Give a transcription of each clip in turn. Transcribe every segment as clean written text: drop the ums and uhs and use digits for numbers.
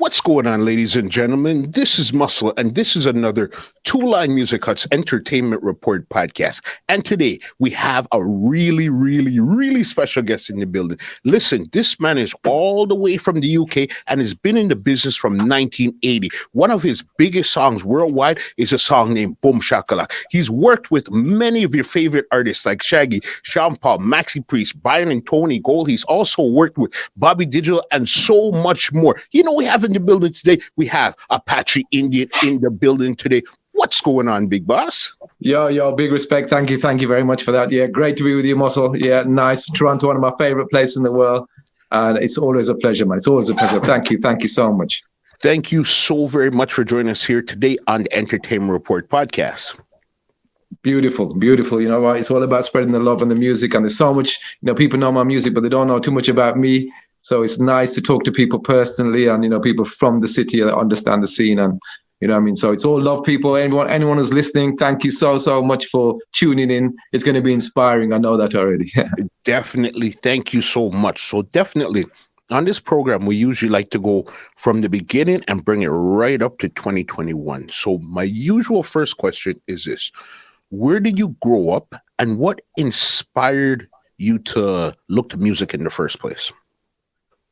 What's going on, ladies and gentlemen? This is Muscle, and this is another Two Line Music Hut's Entertainment Report podcast. And today we have a really special guest in the building. Listen, this man is all the way from the UK and has been in the business from 1980. One of his biggest songs worldwide is a song named Boom Shack-A-Lak. He's worked with many of your favorite artists like Shaggy, Sean Paul, Maxi Priest, Brian and Tony Gold. He's also worked with Bobby Digital and so much more. You know, we have in the building today, we have Apache Indian in the building today. What's going on, big boss? Yo, big respect. Thank you very much for that. Yeah, great to be with you, Muscle. Yeah, nice. Toronto, one of my favorite places in the world. And it's always a pleasure, man. It's always a pleasure. Thank you so much. Thank you so very much for joining us here today on the Entertainment Report podcast. Beautiful. You know what? It's all about spreading the love and the music. And there's so much, people know my music, but they don't know too much about me. So it's nice to talk to people personally and, people from the city that understand the scene. And, so it's all love, people. Anyone who's listening, thank you so much for tuning in. It's going to be inspiring. I know that already. Definitely. Thank you so much. So definitely on this program, we usually like to go from the beginning and bring it right up to 2021. So my usual first question is this. Where did you grow up and what inspired you to look to music in the first place?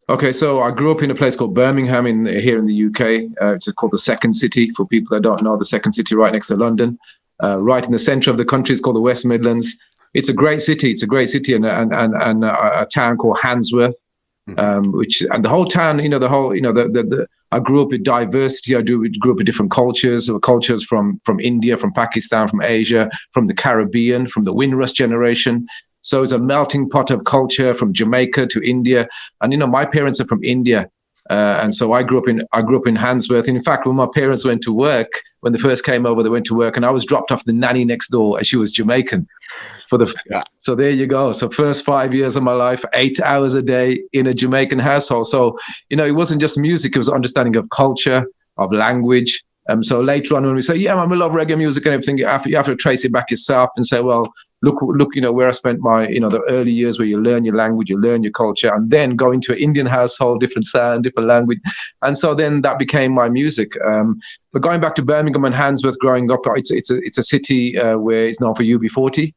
Okay, so I grew up in a place called Birmingham here in the UK. It's called the Second City, for people that don't know, the Second City right next to London. Right in the centre of the country, it's called the West Midlands. It's a great city. And a town called Handsworth, and the whole town, I grew up with diversity. I grew up with different cultures from India, from Pakistan, from Asia, from the Caribbean, from the Windrush generation. So it's a melting pot of culture from Jamaica to India. And, my parents are from India. And so I grew up in Handsworth. And in fact, when my parents went to work, when they first came over, they went to work and I was dropped off the nanny next door and she was Jamaican. So there you go. So first 5 years of my life, 8 hours a day in a Jamaican household. So, it wasn't just music, it was understanding of culture, of language. So later on when we say, yeah, man, we love reggae music and everything, you have to trace it back yourself and say, well, look, where I spent my, the early years where you learn your language, you learn your culture, and then go into an Indian household, different sound, different language. And so then that became my music. But going back to Birmingham and Handsworth, growing up, it's a city where it's known for UB40.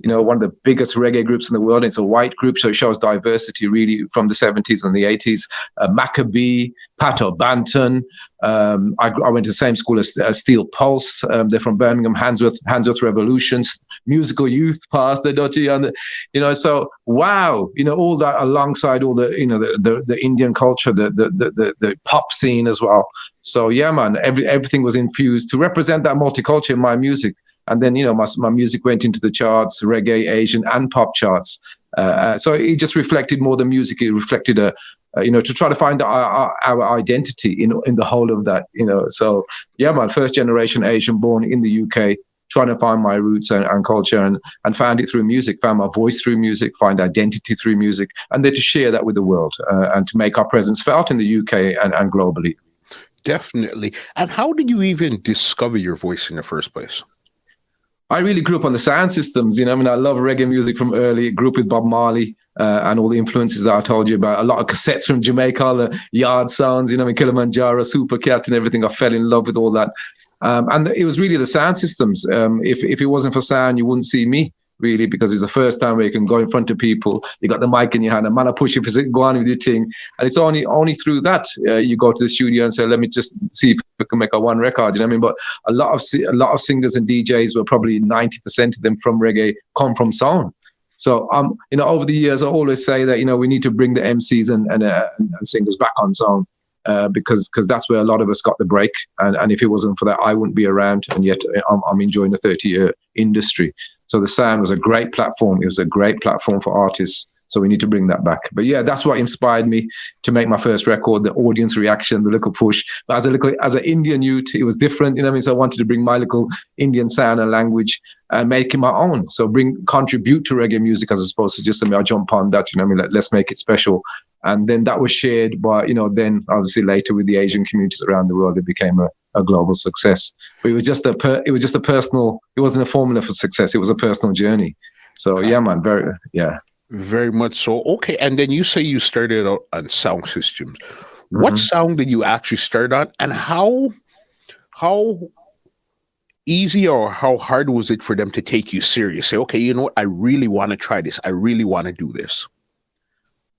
One of the biggest reggae groups in the world. It's a white group, so it shows diversity really from the 70s and the 80s. Maccabee, Pato Banton. I went to the same school as Steel Pulse. They're from Birmingham, Handsworth Revolutions, Musical Youth Past the Dutchy, and so wow, all that alongside all the the Indian culture, the pop scene as well. So yeah, man, everything was infused to represent that multicultural in my music. And then, my music went into the charts, reggae, Asian, and pop charts. So it just reflected more than music. It reflected to try to find our identity in the whole of that. So yeah, my first generation Asian, born in the UK, trying to find my roots and culture, and found it through music. Found my voice through music. Find identity through music, and then to share that with the world and to make our presence felt in the UK and globally. Definitely. And how did you even discover your voice in the first place? I really grew up on the sound systems. I love reggae music from early. Grew up with Bob Marley and all the influences that I told you about. A lot of cassettes from Jamaica, all the yard sounds, Kilimanjaro, Super Cat and everything. I fell in love with all that. And it was really the sound systems. If it wasn't for sound, you wouldn't see me, really, because it's the first time where you can go in front of people. You got the mic in your hand, a man will push you, go on with your thing. And it's only through that you go to the studio and say, let me just see if we can make a one record. But a lot of singers and DJs, were probably 90% of them from reggae, come from sound. So over the years, I always say that we need to bring the MCs and singers back on sound. Because that's where a lot of us got the break. And if it wasn't for that, I wouldn't be around. And yet I'm enjoying the 30-year industry. So the sound was a great platform. It was a great platform for artists. So we need to bring that back. But yeah, that's what inspired me to make my first record, the audience reaction, the little push. But as an Indian youth, it was different. So I wanted to bring my little Indian sound and language and make it my own. So contribute to reggae music as opposed to just, I jump on that, let's make it special. And then that was shared by, then obviously later with the Asian communities around the world, it became a global success. But it was just a personal, it wasn't a formula for success. It was a personal journey. So yeah, man, very much so. Okay. And then you say you started out on sound systems. What sound did you actually start on, and how easy or how hard was it for them to take you serious? Say, okay, you know what? I really want to try this. I really want to do this.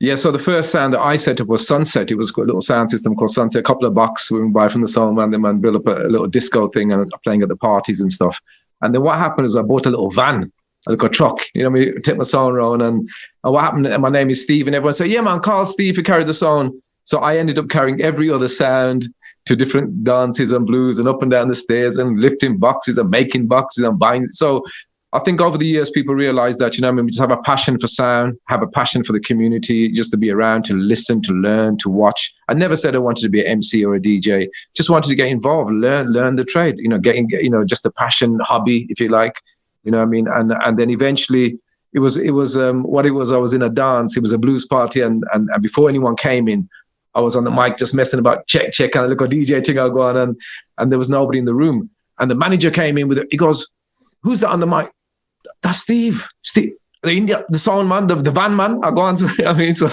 Yeah, so the first sound that I set up was Sunset. It was a little sound system called Sunset, a couple of bucks we would buy from the soul man. The man built up a little disco thing and playing at the parties and stuff. And then what happened is I bought a little van, a little truck, you know, I take my sound around. And what happened, and my name is Steve, and everyone said, yeah, man, call Steve to carry the sound. So I ended up carrying every other sound to different dances and blues and up and down the stairs and lifting boxes and making boxes and buying. So I think over the years, people realize that, you know, I mean, we just have a passion for sound, have a passion for the community, just to be around, to listen, to learn, to watch. I never said I wanted to be an MC or a DJ, just wanted to get involved, learn the trade, you know, just a passion, hobby, if you like, you know what I mean? And then eventually it was what it was, I was in a dance, it was a blues party. And before anyone came in, I was on the mic just messing about, check, kind of little DJ thing I'll go on. And there was nobody in the room. And the manager came in with it. He goes, who's that on the mic? That's Steve, the sound man, the van man. I go on. I mean, so,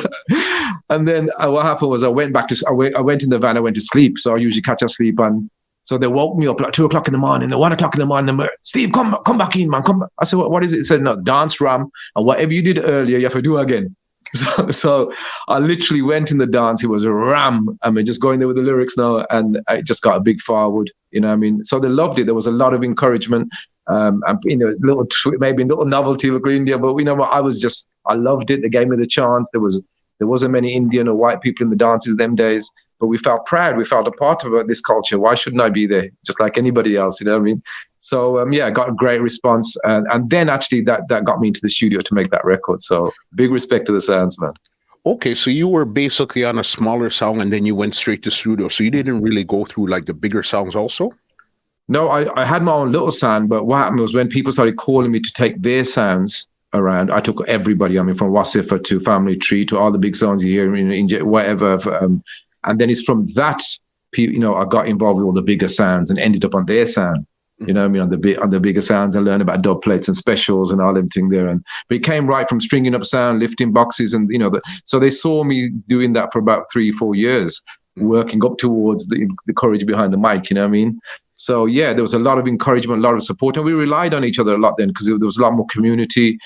and then what happened was I went in the van. I went to sleep. So I usually catch a sleep, and so they woke me up like 2 o'clock in the morning, 1 o'clock in the morning. Steve, come back in, man. Come back. I said, what is it? He said, no, dance ram, and whatever you did earlier, you have to do again. So I literally went in the dance. It was a ram. I mean, just going there with the lyrics now, and I just got a big forward. You know what I mean? So they loved it. There was a lot of encouragement. And you know, maybe a little novelty like India, but you know what? I loved it. They gave me the chance. There wasn't many Indian or white people in the dances them days, but we felt proud. We felt a part of this culture. Why shouldn't I be there, just like anybody else? You know what I mean? So I got a great response, and then actually that got me into the studio to make that record. So big respect to the sounds, man. Okay, so you were basically on a smaller sound, and then you went straight to studio. So you didn't really go through like the bigger sounds, also. No, I had my own little sound, but what happened was when people started calling me to take their sounds around, I took everybody. I mean, from Wasifa to Family Tree to all the big sounds you hear in whatever. And then it's from that, you know, I got involved with all the bigger sounds and ended up on their sound. You know what I mean? On the bigger sounds, I learned about dub plates and specials and all them thing there. But it came right from stringing up sound, lifting boxes, and you know, so they saw me doing that for about 3-4 years, working up towards the courage behind the mic. You know what I mean? So yeah, there was a lot of encouragement, a lot of support, and we relied on each other a lot then because there was a lot more community,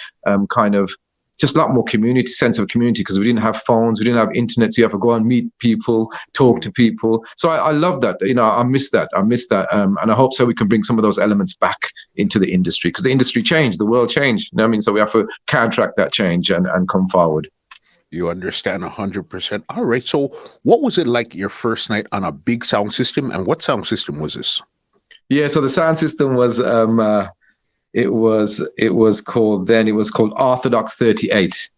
just a lot more sense of community because we didn't have phones, we didn't have internet, so you have to go and meet people, talk to people. So I love that. You know, I miss that, and I hope so we can bring some of those elements back into the industry because the industry changed, the world changed. You know what I mean? So we have to counteract that change and come forward. You understand 100%. All right. So what was it like your first night on a big sound system, and what sound system was this? Yeah, so the sound system was it was called Orthodox 38,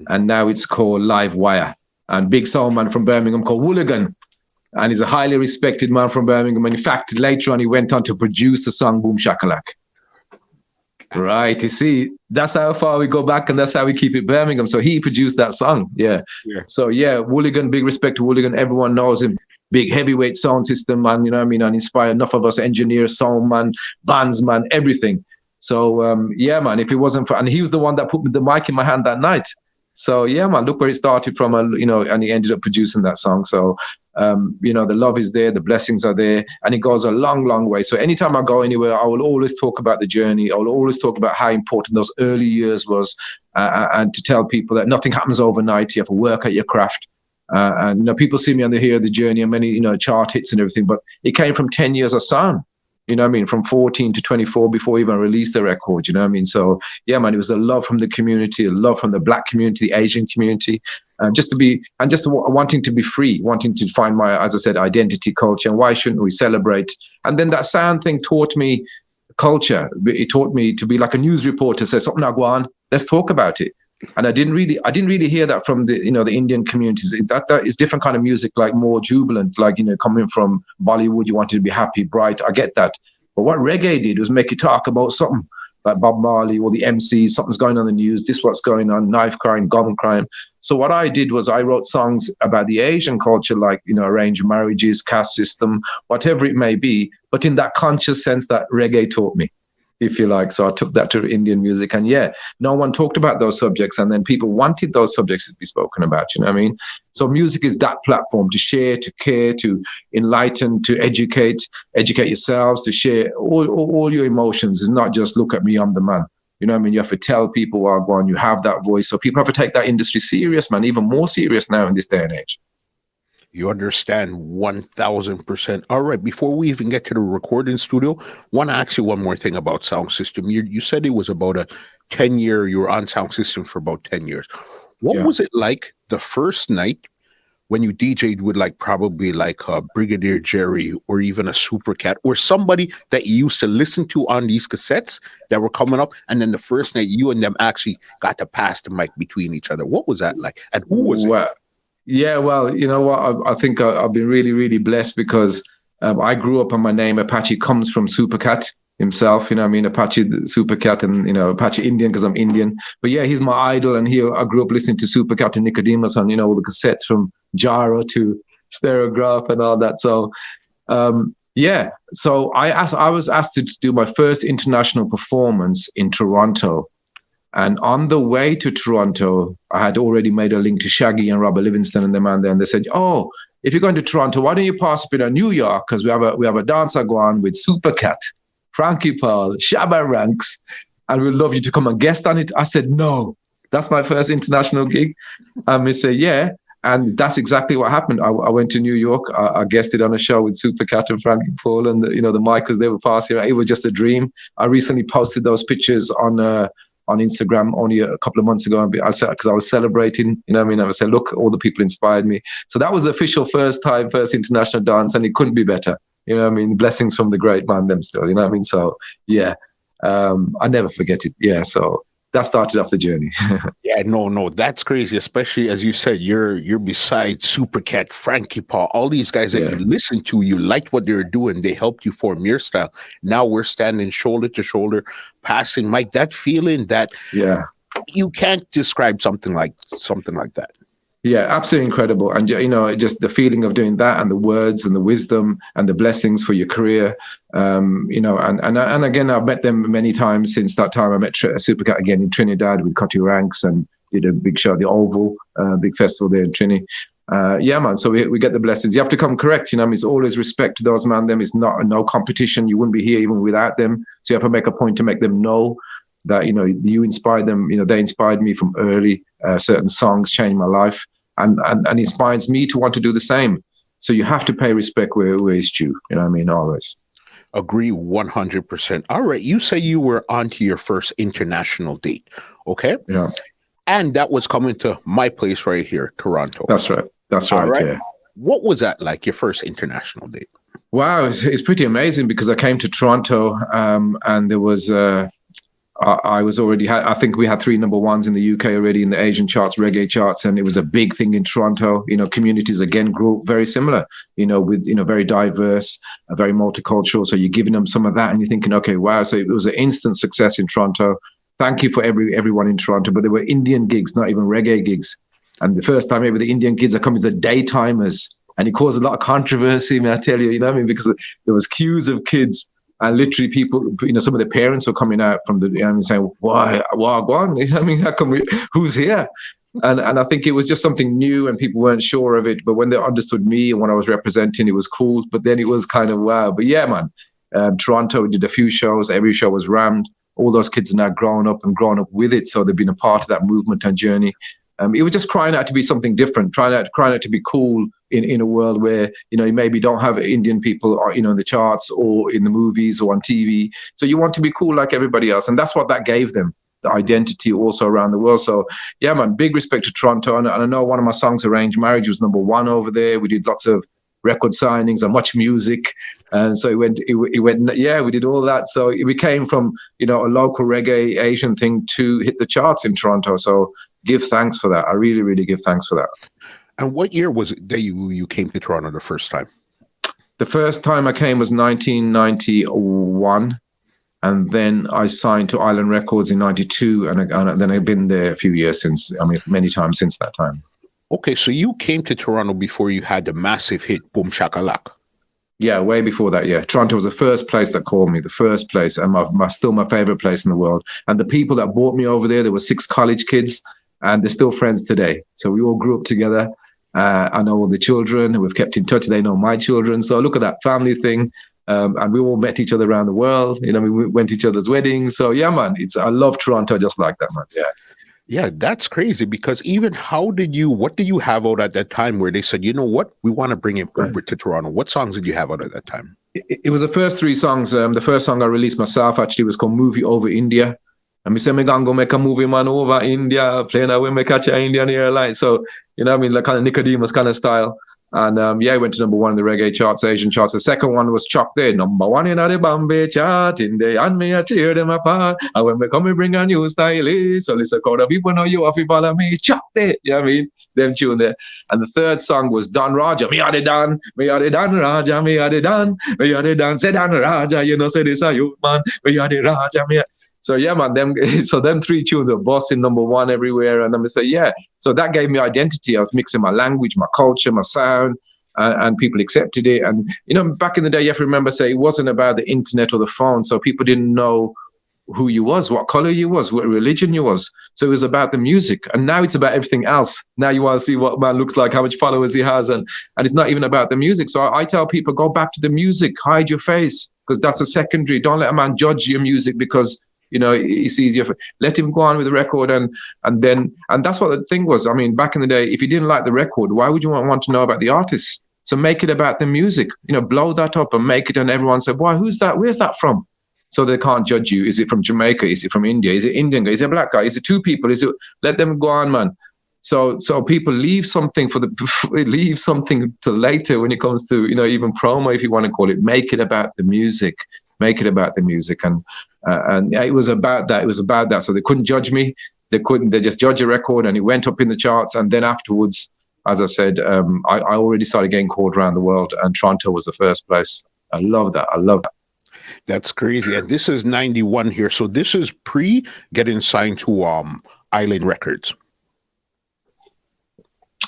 and now it's called Live Wire. And big sound man from Birmingham called Wooligan, and he's a highly respected man from Birmingham. And in fact, later on, he went on to produce the song Boom Shack-A-Lak. Right, you see, that's how far we go back, and that's how we keep it Birmingham. So he produced that song. Yeah. So yeah, Wooligan, big respect to Wooligan. Everyone knows him. Big heavyweight sound system, man, you know what I mean? And inspired enough of us engineers, sound man, bands, man, everything. So, yeah, man, if it wasn't for, and he was the one that put the mic in my hand that night. So, yeah, man, look where it started from, you know, and he ended up producing that song. So, you know, the love is there, the blessings are there, and it goes a long, long way. So anytime I go anywhere, I will always talk about the journey. I will always talk about how important those early years was, and to tell people that nothing happens overnight. You have to work at your craft. And you know, people see me on the Hear the Journey and many, you know, chart hits and everything, but it came from 10 years of sound, you know what I mean, from 14 to 24 before we even released the record, you know what I mean? So yeah, man, it was a love from the community, a love from the Black community, the Asian community, wanting to be free, wanting to find my, as I said, identity, culture, and why shouldn't we celebrate? And then that sound thing taught me culture. It taught me to be like a news reporter, say something, Agwan, let's talk about it. And I didn't really hear that from the, you know, the Indian communities. That is different kind of music, like more jubilant, like, you know, coming from Bollywood, you wanted to be happy, bright. I get that. But what reggae did was make you talk about something like Bob Marley or the MCs, something's going on in the news, this what's going on, knife crime, gun crime. So what I did was I wrote songs about the Asian culture, like, you know, arranged marriages, caste system, whatever it may be, but in that conscious sense that reggae taught me. if you like. So I took that to Indian music, and yeah, no one talked about those subjects, and then people wanted those subjects to be spoken about. You know what I mean? So music is that platform to share, to care, to enlighten, to educate yourselves, to share all your emotions. It's not just look at me, I'm the man. You know what I mean? You have to tell people what I want. You have that voice, so people have to take that industry serious, man. Even more serious now in this day and age. You understand 1000%. All right. Before we even get to the recording studio, want to ask you one more thing about sound system. You said it was about a 10-year, you were on sound system for about 10 years. What was it like the first night when you DJ'd with probably a Brigadier Jerry or even a Supercat or somebody that you used to listen to on these cassettes that were coming up, and then the first night you and them actually got to pass the mic between each other? What was that like? And who was it? Yeah, well, you know what? I think I've been really, really blessed because I grew up and my name Apache comes from Supercat himself. You know what I mean? Apache Supercat, and, you know, Apache Indian because I'm Indian. But yeah, he's my idol. And I grew up listening to Supercat and Nicodemus on, you know, all the cassettes from Gyro to Stereograph and all that. So, yeah. So I was asked to do my first international performance in Toronto. And on the way to Toronto, I had already made a link to Shaggy and Robert Livingston and the man there. And they said, "Oh, if you're going to Toronto, why don't you pass up in New York? Because we have a dancer go on with Supercat, Frankie Paul, Shabba Ranks, and we'd love you to come and guest on it." I said, "No, that's my first international gig." And they said, "Yeah." And that's exactly what happened. I went to New York. I guested on a show with Supercat and Frankie Paul, and the mic was they were passing. It was just a dream. I recently posted those pictures on Instagram only a couple of months ago. I said, because I was celebrating, you know what I mean? I was saying, look, all the people inspired me. So that was the official first international dance, and it couldn't be better. You know what I mean? Blessings from the great man them still, you know what I mean? So yeah, I never forget it. Yeah, so that started off the journey. Yeah, no, that's crazy. Especially as you said, you're beside Supercat, Frankie Paul, all these guys that you listen to. You liked what they were doing. They helped you form your style. Now we're standing shoulder to shoulder, passing mic. That feeling that you can't describe something like that. Yeah, absolutely incredible. And, you know, just the feeling of doing that and the words and the wisdom and the blessings for your career, you know, and again, I've met them many times since that time. I met Supercat again in Trinidad with Cutty Ranks and did a big show at the Oval, big festival there in Trini. Yeah, man. So we get the blessings. You have to come correct. You know, I mean, it's always respect to those man. Them. It's not no competition. You wouldn't be here even without them. So you have to make a point to make them know that, you know, you inspired them. You know, they inspired me from early. Certain songs changed my life, and inspires me to want to do the same. So you have to pay respect where it's due. You know what I mean? Always. Agree 100%. All right. You say you were on to your first international date. Okay. Yeah. And that was coming to my place right here, Toronto. That's right. That's right. Yeah. What was that like, your first international date? Wow. It's pretty amazing because I came to Toronto and there was... I think we had 3 number ones in the UK already in the Asian charts, reggae charts, and it was a big thing in Toronto. You know, communities again grew very similar, you know, with, you know, very diverse, very multicultural. So you're giving them some of that and you're thinking, okay, wow. So it was an instant success in Toronto. Thank you for everyone in Toronto. But there were Indian gigs, not even reggae gigs. And the first time ever the Indian kids are coming as the daytimers. And it caused a lot of controversy, man, I tell you, you know what I mean? Because there was queues of kids. And literally people, you know, some of the parents were coming out from the, you know, saying, why, go on? I mean, how come who's here? And I think it was just something new and people weren't sure of it. But when they understood me and what I was representing, it was cool. But then it was kind of wow. But yeah, man, Toronto did a few shows. Every show was rammed. All those kids are now grown up with it. So they've been a part of that movement and journey. It was just crying out to be something different, crying out to be cool in a world where, you know, you maybe don't have Indian people, you know, in the charts or in the movies or on TV. So you want to be cool like everybody else. And that's what that gave them, the identity also around the world. So yeah, man, big respect to Toronto. And I know one of my songs, Arranged Marriage, was number 1 over there. We did lots of record signings and much music. And so it went, yeah, we did all that. So it became from, you know, a local reggae Asian thing to hit the charts in Toronto. So give thanks for that. I really, really give thanks for that. And what year was it that you came to Toronto the first time? The first time I came was 1991. And then I signed to Island Records in 92. And then I've been there a few years since, I mean, many times since that time. Okay, so you came to Toronto before you had the massive hit, Boom Shack-A-Lak. Yeah, way before that. Yeah, Toronto was the first place that called me, the first place, and still my favorite place in the world. And the people that brought me over there were 6 college kids, and they're still friends today. So we all grew up together. I know all the children, and we've kept in touch. They know my children. So look at that family thing. And we all met each other around the world. You know, we went to each other's weddings. So yeah, man, I love Toronto just like that, man. Yeah. Yeah, that's crazy because even what did you have out at that time where they said, you know what, we want to bring him over to Toronto? What songs did you have out at that time? It was the first 3 songs. The first song I released myself actually was called Movie Over India. And me say me gonna go make a movie, man, over India, playing away me catch an Indian airline. So, you know what I mean, like kind of Nicodemus kind of style. And yeah, it went to number 1 in the reggae charts, Asian charts. The second one was Chuck Day, number 1 in the Bombay chart. In the and me I tear them apart. And when we come, we bring a new style. So listen, crowd of people know you have to follow me. Chuck Day, you know what I mean? Them tune there. And the third song was Don Raja. Me are the Don Raja, me are the Don. Me are the Don, say Don Raja, you know, say this a youth man. Me are the Raja, me are. So yeah, man, them 3 tunes were bossing number 1 everywhere. And I'm say, yeah. So that gave me identity. I was mixing my language, my culture, my sound, and people accepted it. And, you know, back in the day, you have to remember, say, it wasn't about the internet or the phone. So people didn't know who you was, what color you was, what religion you was. So it was about the music. And now it's about everything else. Now you want to see what man looks like, how much followers he has. And it's not even about the music. So I tell people, go back to the music, hide your face, because that's a secondary. Don't let a man judge your music because, you know, it's easier. Let him go on with the record, and that's what the thing was. I mean, back in the day, if you didn't like the record, why would you want to know about the artist? So make it about the music. You know, blow that up and make it, and everyone said, "Why? Who's that? Where's that from?" So they can't judge you. Is it from Jamaica? Is it from India? Is it Indian guy? Is it a black guy? Is it 2 people? Is it? Let them go on, man. So people leave something to later when it comes to, you know, even promo, if you want to call it. Make it about the music. Make it about the music. And yeah, it was about that. It was about that. So they couldn't judge me. They just judge a record, and it went up in the charts. And then afterwards, as I said, I already started getting called around the world, and Toronto was the first place. I love that. That's crazy. And this is 91 here. So this is pre getting signed to Island Records.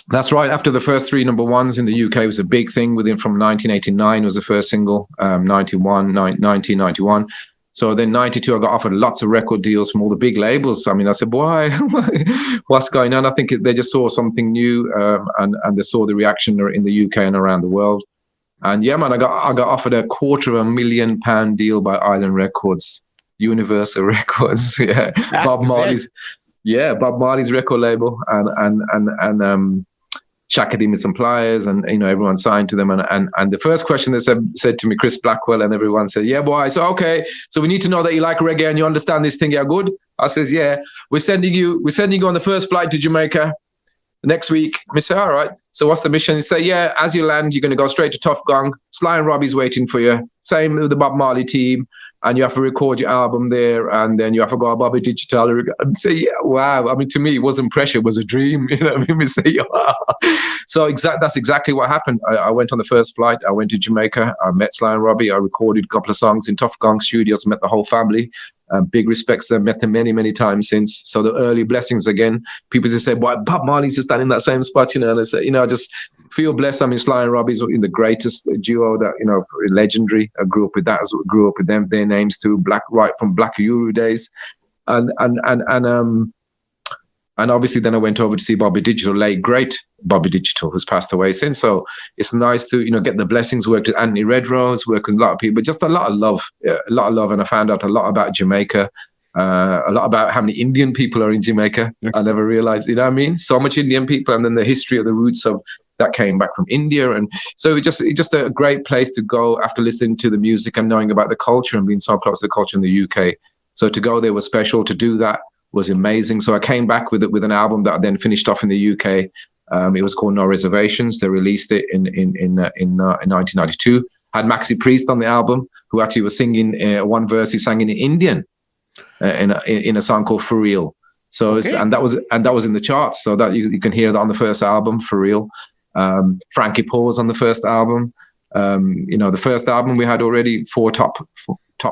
That's right. After the first 3 number 1s in the UK, it was a big thing. From 1989 was the first single, 1991. So then 92, I got offered lots of record deals from all the big labels. I mean, I said, boy, what's going on? I think they just saw something new, and they saw the reaction in the UK and around the world. And yeah, man, I got offered a £250,000 deal by Island Records, Universal Records. Yeah, Bob Marley's record label, and Shack-A-Lak with some pliers, and you know, everyone signed to them. And the first question they said to me, Chris Blackwell, and everyone said, "Yeah, boy. So okay, so we need to know that you like reggae and you understand this thing. Yeah, good." I says, "Yeah, we're sending you on the first flight to Jamaica next week." I say, "All right. So what's the mission?" He say, "Yeah, as you land, you're going to go straight to Tough Gong. Sly and Robbie's waiting for you. Same with the Bob Marley team. And you have to record your album there, and then you have to go Bobby Digital and say, yeah, wow. I mean, to me, it wasn't pressure, it was a dream. You know what I mean? We say, wow. So that's exactly what happened. I went on the first flight. I went to Jamaica. I met Sly and Robbie. I recorded a couple of songs in Tough Gong Studios, met the whole family. Big respects to them, met them many, many times since. So the early blessings again. People just say, "Boy, Bob Marley's just standing in that same spot," you know. And I say, you know, I just feel blessed. I mean, Sly and Robbie's in the greatest duo that, you know, legendary. I grew up with that. Grew up with them. Their names too. Right from Black Euro days, and obviously then I went over to see Bobby Digital, late great Bobby Digital, who's passed away since. So it's nice to, you know, get the blessings. Worked with Anthony Redrose, worked with a lot of people, just a lot of love. And I found out a lot about Jamaica, a lot about how many Indian people are in Jamaica. I never realized, you know what I mean? So much Indian people, and then the history of the roots of that came back from India. And so it's just a great place to go after listening to the music and knowing about the culture and being so close to the culture in the UK. So to go there was special. To do that was amazing. So I came back with an album that I then finished off in the UK. It was called No Reservations. They released it in 1992. Had Maxi Priest on the album, who actually was singing one verse. He sang in Indian in a song called For Real. So okay. and that was in the charts. So that you can hear that on the first album, For Real. Frankie Paul's on the first album. You know, the first album we had already 4 top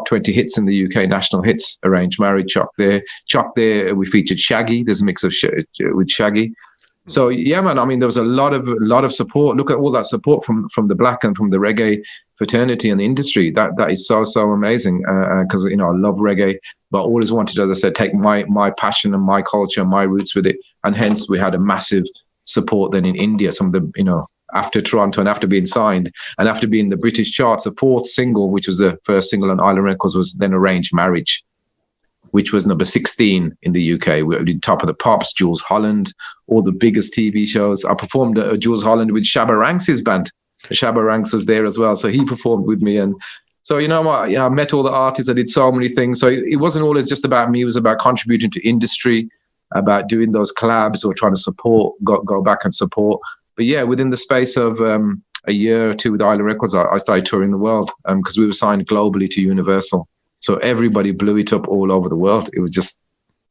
20 hits in the UK, national hits. Arranged Married, Chuck There. We featured Shaggy. There's a mix of with Shaggy. So yeah, man. I mean, there was a lot of support. Look at all that support from the black and from the reggae fraternity and the industry. That is so amazing. Because I love reggae, but always wanted, as I said, take my passion and my culture and my roots with it. And hence we had a massive support then in India. Some of the after Toronto and after being signed and after being in the British charts, the fourth single, which was the first single on Island Records, was then Arranged Marriage, which was number 16 in the UK. We were at Top of the Pops, Jules Holland, all the biggest TV shows. I performed Jules Holland with Shabba Ranks' band. Shabba Ranks was there as well, so he performed with me. And so, I met all the artists. I did so many things. So it wasn't always just about me. It was about contributing to industry, about doing those collabs or trying to support, go back and support. But yeah, within the space of a year or two with Island Records, I started touring the world because we were signed globally to Universal. So everybody blew it up all over the world. It was just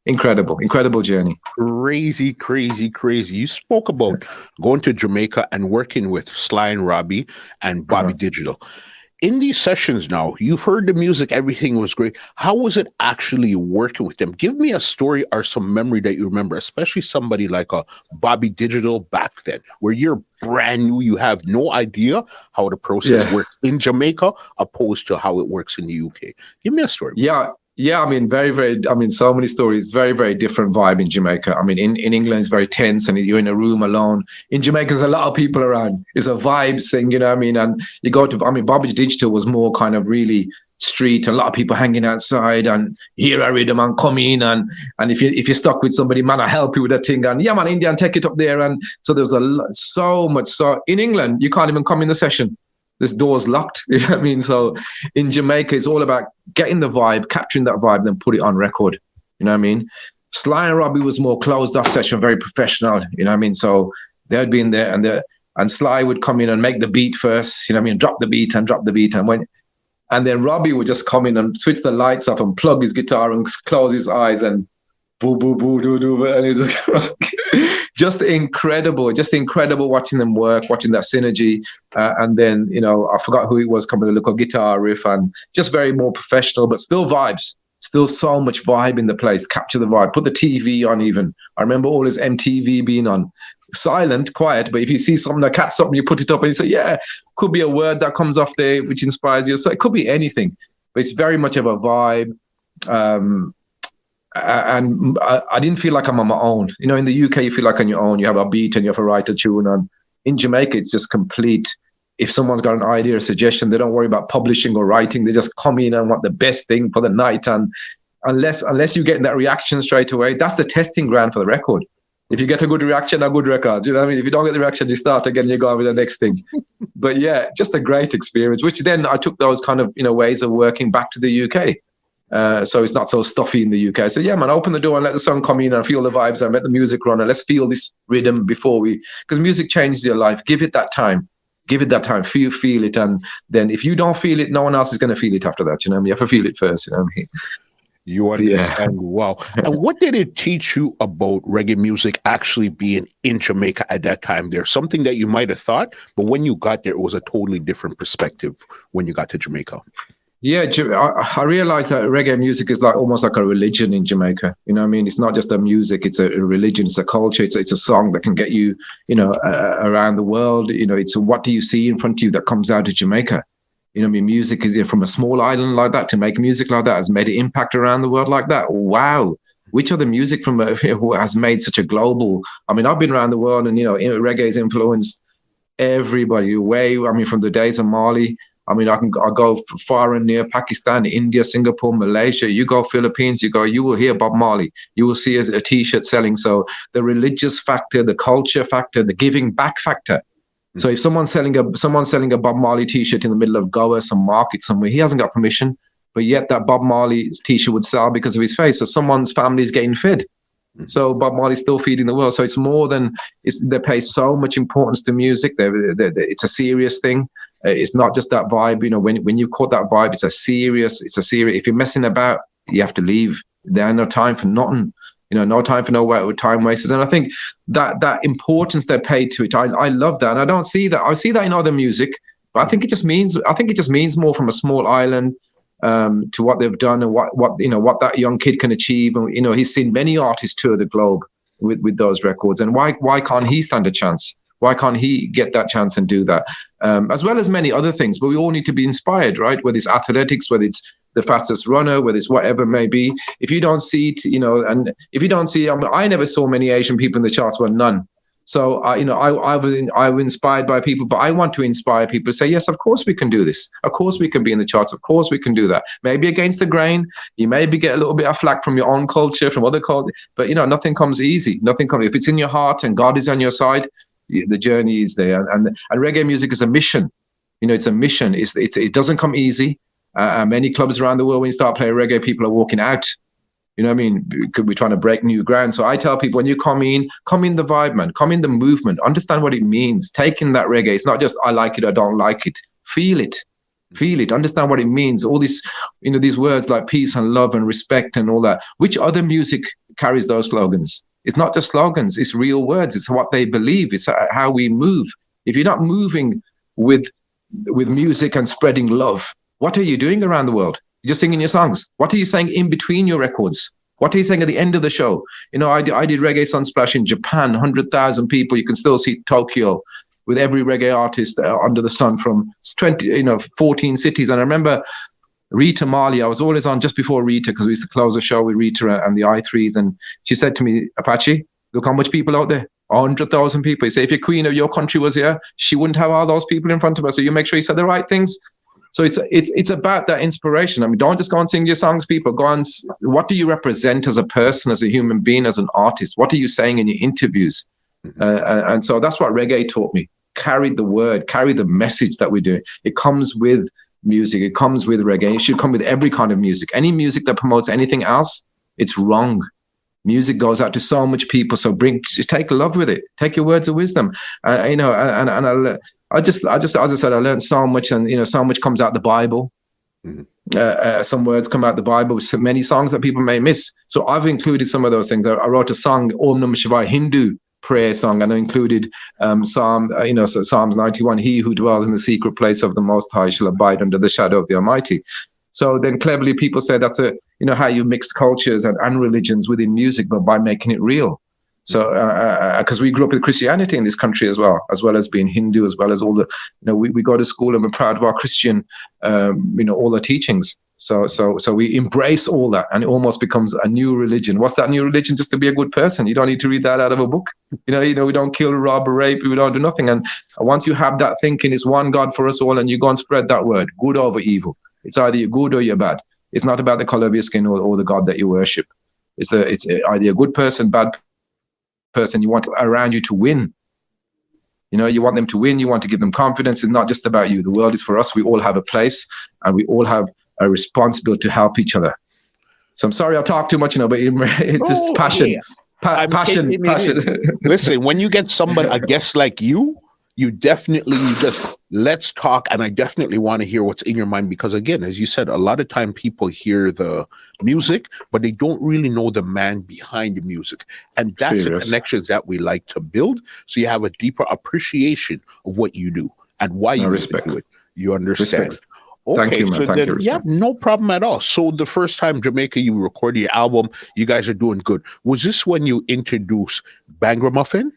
incredible journey. Crazy. You spoke about going to Jamaica and working with Sly and Robbie and Bobby Digital. In these sessions now, you've heard the music, everything was great. How was it actually working with them? Give me a story or some memory that you remember, especially somebody like a Bobby Digital back then, where you're brand new, you have no idea how the process works in Jamaica opposed to how it works in the UK. Give me a story. Yeah, I mean, so many stories, very different vibe in Jamaica. I mean, in England, it's very tense and you're in a room alone. In Jamaica, there's a lot of people around. It's a vibe thing, And you go to, Bobby Digital was more kind of really street, a lot of people hanging outside and hear a rhythm and come in. And if you're stuck with somebody, man, I help you with that thing. And yeah, man, Indian, take it up there. And so there's so much. So in England, you can't even come in the session. This door's locked. You know what I mean? So in Jamaica, it's all about getting the vibe, capturing that vibe, then put it on record. You know what I mean? Sly and Robbie was more closed off session, very professional. You know what I mean? So they'd be in there and Sly would come in and make the beat first, you know what I mean? Drop the beat and then Robbie would just come in and switch the lights off and plug his guitar and close his eyes and boo, boo, boo, doo, doo. And it was just incredible watching them work, watching that synergy. And then, I forgot who it was coming to look at guitar riff and just very more professional, but still vibes, still so much vibe in the place. Capture the vibe, put the TV on even. I remember all his MTV being on. Silent, quiet, but if you see something that catch something, you put it up and you say, yeah, could be a word that comes off there which inspires you. So it could be anything, but it's very much of a vibe. And I didn't feel like I'm on my own. In the UK, you feel like on your own. You have a beat and you have to write a tune. And in Jamaica, it's just complete. If someone's got an idea or suggestion, they don't worry about publishing or writing. They just come in and want the best thing for the night. And unless you get that reaction straight away, that's the testing ground for the record. If you get a good reaction, a good record. You know what I mean? If you don't get the reaction, you start again, you go on with the next thing. But yeah, just a great experience, which then I took those kind of, ways of working back to the UK. So it's not so stuffy in the UK. So yeah, man, open the door and let the song come in and feel the vibes and let the music run and let's feel this rhythm because music changes your life. Give it that time. Feel it. And then if you don't feel it, no one else is going to feel it after that. You know what I mean? You have to feel it first. You know what I mean? You understand? Yeah. Wow. And what did it teach you about reggae music actually being in Jamaica at that time? There's something that you might have thought, but when you got there, it was a totally different perspective when you got to Jamaica. Yeah, I realized that reggae music is almost like a religion in Jamaica. You know what I mean? It's not just a music, it's a religion, it's a culture, it's a song that can get you, around the world. It's what do you see in front of you that comes out of Jamaica? You know what I mean? Music is from a small island like that to make music like that has made an impact around the world like that. Wow. Which other music who has made such a global, I've been around the world and, reggae has influenced everybody from the days of Marley. I go far and near Pakistan, India, Singapore, Malaysia. You go Philippines, you will hear Bob Marley. You will see a T-shirt selling. So the religious factor, the culture factor, the giving back factor. So if someone's selling a Bob Marley T-shirt in the middle of Goa, some market somewhere, he hasn't got permission, but yet that Bob Marley T-shirt would sell because of his face. So someone's family is getting fed. So Bob Marley's still feeding the world. So it's more than they pay so much importance to music. It's a serious thing. It's not just that vibe. When you caught that vibe, it's a serious. If you're messing about, you have to leave. There's no time for nothing. No time for no time wasters. And I think that importance they pay to it, I love that. And I don't see that. I see that in other music, but I think it just means more from a small island to what they've done and what that young kid can achieve. And he's seen many artists tour the globe. with those records. And why can't he stand a chance? Why can't he get that chance and do that? As well as many other things, but we all need to be inspired, right? Whether it's athletics, whether it's the fastest runner, whether it's whatever it may be. If you don't see it, and if you don't see, I never saw many Asian people in the charts, well, none. So, I was inspired by people, but I want to inspire people to say, yes, of course we can do this. Of course we can be in the charts. Of course we can do that. Maybe against the grain. You maybe get a little bit of flack from your own culture, from other culture, but, nothing comes easy. Nothing comes. If it's in your heart and God is on your side, the journey is there. And reggae music is a mission. It's a mission. It doesn't come easy. Many clubs around the world, when you start playing reggae, people are walking out. You know what I mean? Could be trying to break new ground. So I tell people, when you come in the vibe, man, come in the movement, understand what it means. Take in that reggae. It's not just I like it or don't like it. Feel it. Understand what it means. All these, these words like peace and love and respect and all that. Which other music carries those slogans? It's not just slogans. It's real words. It's what they believe. It's how we move. If you're not moving with music and spreading love, what are you doing around the world? You're just singing your songs. What are you saying in between your records? What are you saying at the end of the show? I did Reggae Sunsplash in Japan, 100,000 people. You can still see Tokyo with every reggae artist under the sun from 14 cities. And I remember Rita Marley. I was always on just before Rita because we used to close the show with Rita and the I3s. And she said to me, Apache, look how much people out there. 100,000 people. You say, if your queen of your country was here, she wouldn't have all those people in front of her. So you make sure you said the right things. So it's about that inspiration. I mean, don't just go and sing your songs, people. Go on. What do you represent as a person, as a human being, as an artist? What are you saying in your interviews? And so that's what reggae taught me. Carry the word, carry the message that we're doing. It comes with music. It comes with reggae. It should come with every kind of music. Any music that promotes anything else, it's wrong. Music goes out to so much people. So take love with it. Take your words of wisdom. I just, as I said, I learned so much, and so much comes out the Bible. Some words come out the Bible. So many songs that people may miss. So I've included some of those things. I wrote a song, Om Namah Shivaya, Hindu prayer song, and I included Psalms 91. He who dwells in the secret place of the Most High shall abide under the shadow of the Almighty. So then cleverly people say that's how you mix cultures and religions within music, but by making it real. So, because we grew up with Christianity in this country as well as being Hindu, as well as all the, we go to school and we're proud of our Christian, all the teachings. So we embrace all that, and it almost becomes a new religion. What's that new religion? Just to be a good person. You don't need to read that out of a book. We don't kill, rob, or rape. We don't do nothing. And once you have that thinking, it's one God for us all, and you go and spread that word, good over evil. It's either you're good or you're bad. It's not about the color of your skin or the God that you worship. It's either a good person, bad person. You want around you to win. You want them to win. You want to give them confidence. It's not just about you. The world is for us. We all have a place, and we all have a responsibility to help each other. So I'm sorry I talk too much, but it's just passion. Yeah. Passion. Listen, when you get somebody, a guest like you definitely just let's talk, and I definitely want to hear what's in your mind, because again, as you said, a lot of time people hear the music, but they don't really know the man behind the music, and that's the connections that we like to build. So you have a deeper appreciation of what you do and why you do it. You understand? Respect. Okay, thank you, man. So then, yeah, no problem at all. So the first time Jamaica, you recorded your album, you guys are doing good. Was this when you introduced Bangalore Muffin?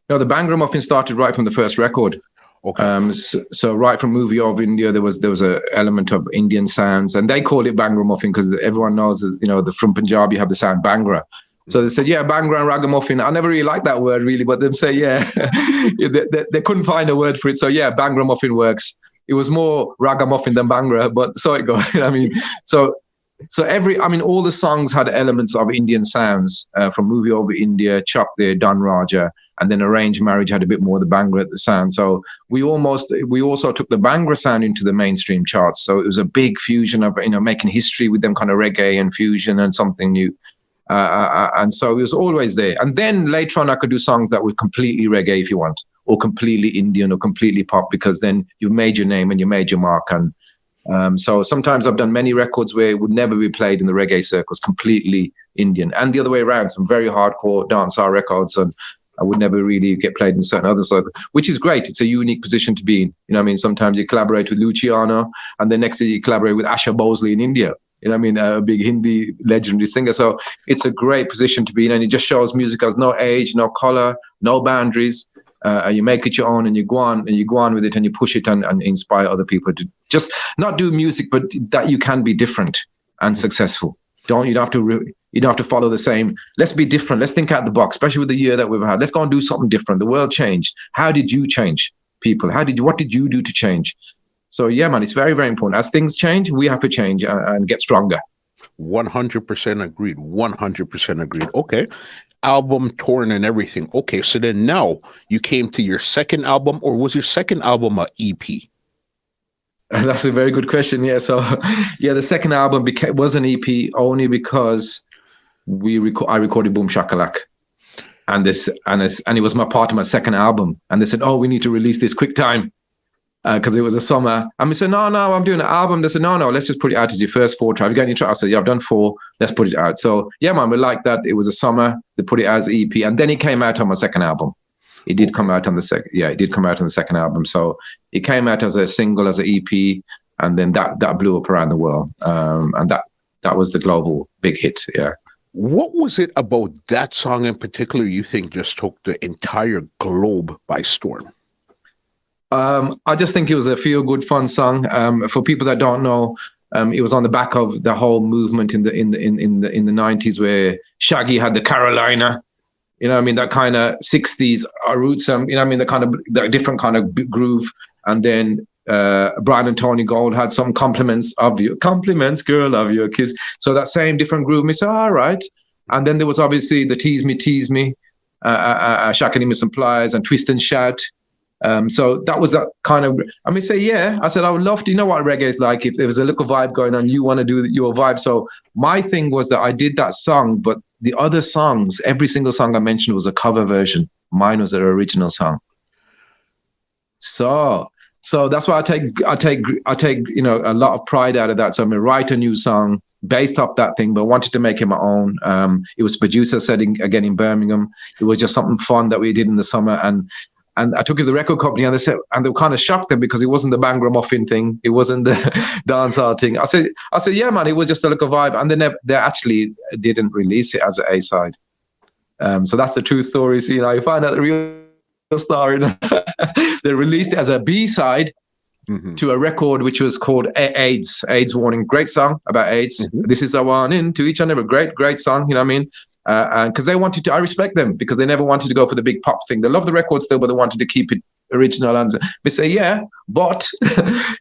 No, the Bangalore Muffin started right from the first record. Okay. So right from Movie of India, there was a element of Indian sounds, and they call it Bangalore Muffin because everyone knows that from Punjab you have the sound Bangalore. So they said, yeah, Bangalore and Ragamuffin. I never really liked that word really, but them say, yeah, they couldn't find a word for it. So yeah, Bangalore Muffin works. It was more Ragamuffin than Bangalore, but so it goes. So all the songs had elements of Indian sounds from Movie Over India, Chuck there, Don Raja, and then Arranged Marriage had a bit more of the Bangalore sound. So we also took the Bangalore sound into the mainstream charts. So it was a big fusion of making history with them kind of reggae and fusion and something new. And so it was always there. And then later on, I could do songs that were completely reggae if you want, or completely Indian or completely pop, because then you've made your name and you made your mark. And so sometimes I've done many records where it would never be played in the reggae circles, completely Indian, and the other way around, some very hardcore dancehall records, and I would never really get played in certain other circles, which is great. It's a unique position to be in. Sometimes you collaborate with Luciano, and the next day you collaborate with Asha Bosley in India. You know what I mean? A big Hindi legendary singer. So it's a great position to be in. And it just shows music has no age, no color, no boundaries. You make it your own, and you go on with it, and you push it and inspire other people to just not do music, but that you can be different and successful. You don't have to follow the same. Let's be different. Let's think out the box, especially with the year that we've had. Let's go and do something different. The world changed. How did you change, people? What did you do to change? So yeah, man, it's very, very important. As things change, we have to change and get stronger. 100% agreed. 100% agreed. Okay. Album, touring, and everything. Okay, so then now you came to your second album, or was your second album a EP? That's a very good question. Yeah. So yeah, the second album was an EP only because I recorded Boom Shack-A-Lak. And it was my part of my second album. And they said, oh, we need to release this quick time. Because it was a summer. And we said, no, I'm doing an album. They said, no, let's just put it out as your first 4 tracks. Have you got any tracks? I said, yeah, I've done 4. Let's put it out. So yeah, man, we like that. It was a summer. They put it out as EP. And then it came out on my second album. It did come out on the second. Yeah, it did come out on the second album. So it came out as a single, as an EP. And then that blew up around the world. And that was the global big hit. Yeah. What was it about that song in particular you think just took the entire globe by storm? I just think it was a feel-good, fun song. For people that don't know, it was on the back of the whole movement in the 90s where Shaggy had the Carolina, you know what I mean, that kind of 60s roots, you know what I mean, the different kind of groove. And then Brian and Tony Gold had some compliments, girl, of your kiss. So that same different groove, me say, all right. And then there was obviously the Tease Me, Shack-A-Lak and Pliers, and Twist and Shout. So that was that kind of, I mean, say, yeah, I said, I would love to, you know what reggae is like, if there was a little vibe going on, you want to do your vibe. So my thing was that I did that song, but the other songs, every single song I mentioned was a cover version. Mine was an original song. So that's why I take, you know, a lot of pride out of that. So I'm gonna write a new song based off that thing, but wanted to make it my own. It was producer setting again in Birmingham. It was just something fun that we did in the summer. And I took it to the record company, and they were kind of shocked them because it wasn't the Bangalore Muffin thing. It wasn't the dancehall thing. I said, yeah, man, it was just a little vibe. And they actually didn't release it as an A-side. So that's the true story. So, you know, you find out the real story. They released it as a B-side to a record which was called AIDS Warning. Great song about AIDS. This is a warning to each other. Great song, you know what I mean? And because they wanted to, I respect them because they never wanted to go for the big pop thing. They love the record still, but they wanted to keep it original. And we say, yeah, but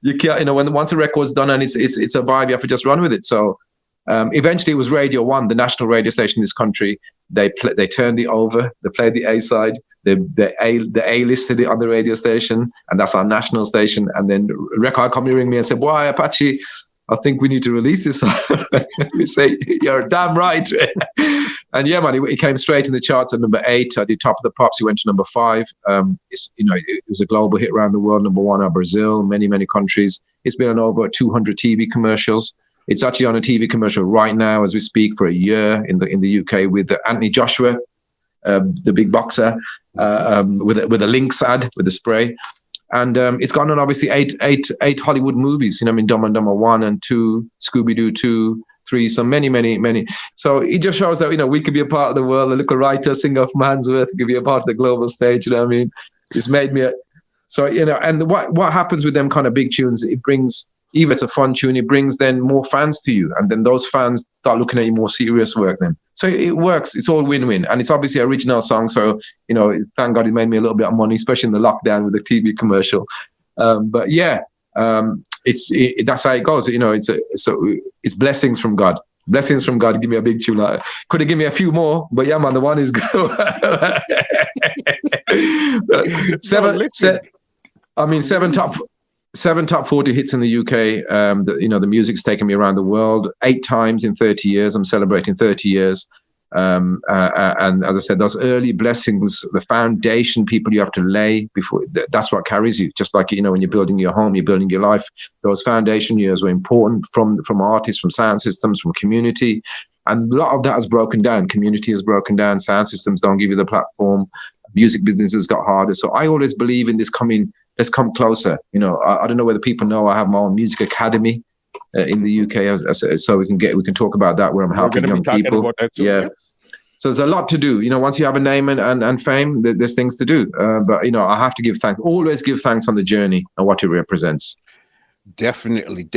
you can't, you know, once a record's done and it's a vibe, you have to just run with it. So eventually it was Radio 1, the national radio station in this country. They turned it over. They played the A side. They A-listed it on the radio station, and that's our national station. And then record company ring me and said, "Why, Apache, I think we need to release this." We say, "You're damn right." And yeah, man, it came straight in the charts at number 8. I did Top of the Pops. It went to number 5. It was a global hit around the world. Number 1 in Brazil, many countries. It's been on over 200 TV commercials. It's actually on a TV commercial right now as we speak for a year in the UK with Anthony Joshua, the big boxer, with a Lynx ad with the spray. And it's gone on obviously eight Hollywood movies. You know, I mean, Dumb and Dumber 1 and 2, Scooby-Doo 2, 3, so many. So it just shows that, you know, we could be a part of the world. A little writer, singer from Handsworth could be a part of the global stage. You know what I mean? It's made me. So, you know, and what happens with them kind of big tunes? It brings, even if it's a fun tune, it brings then more fans to you, and then those fans start looking at your more serious work then. So it works. It's all win-win, and it's obviously an original song. So, you know, thank God it made me a little bit of money, especially in the lockdown with the TV commercial. But yeah, that's how it goes. You know, it's blessings from God. Blessings from God. Give me a big tune. Could have given me a few more, but yeah, man, the one is good. Seven top 40 hits in the UK. The music's taken me around the world 8 times in 30 years. I'm celebrating 30 years. And as I said, those early blessings, the foundation people you have to lay before, that's what carries you. Just like, you know, when you're building your home, you're building your life. Those foundation years were important from artists, from sound systems, from community. And a lot of that has broken down. Community has broken down. Sound systems don't give you the platform. Music business has got harder. So I always believe in this let's come closer. You know, I don't know whether people know I have my own music academy in the UK, so we can talk about that where I'm helping young people. About that too, yeah. So there's a lot to do. Once you have a name and fame, there's things to do. But I have to give thanks. Always give thanks on the journey and what it represents. Definitely.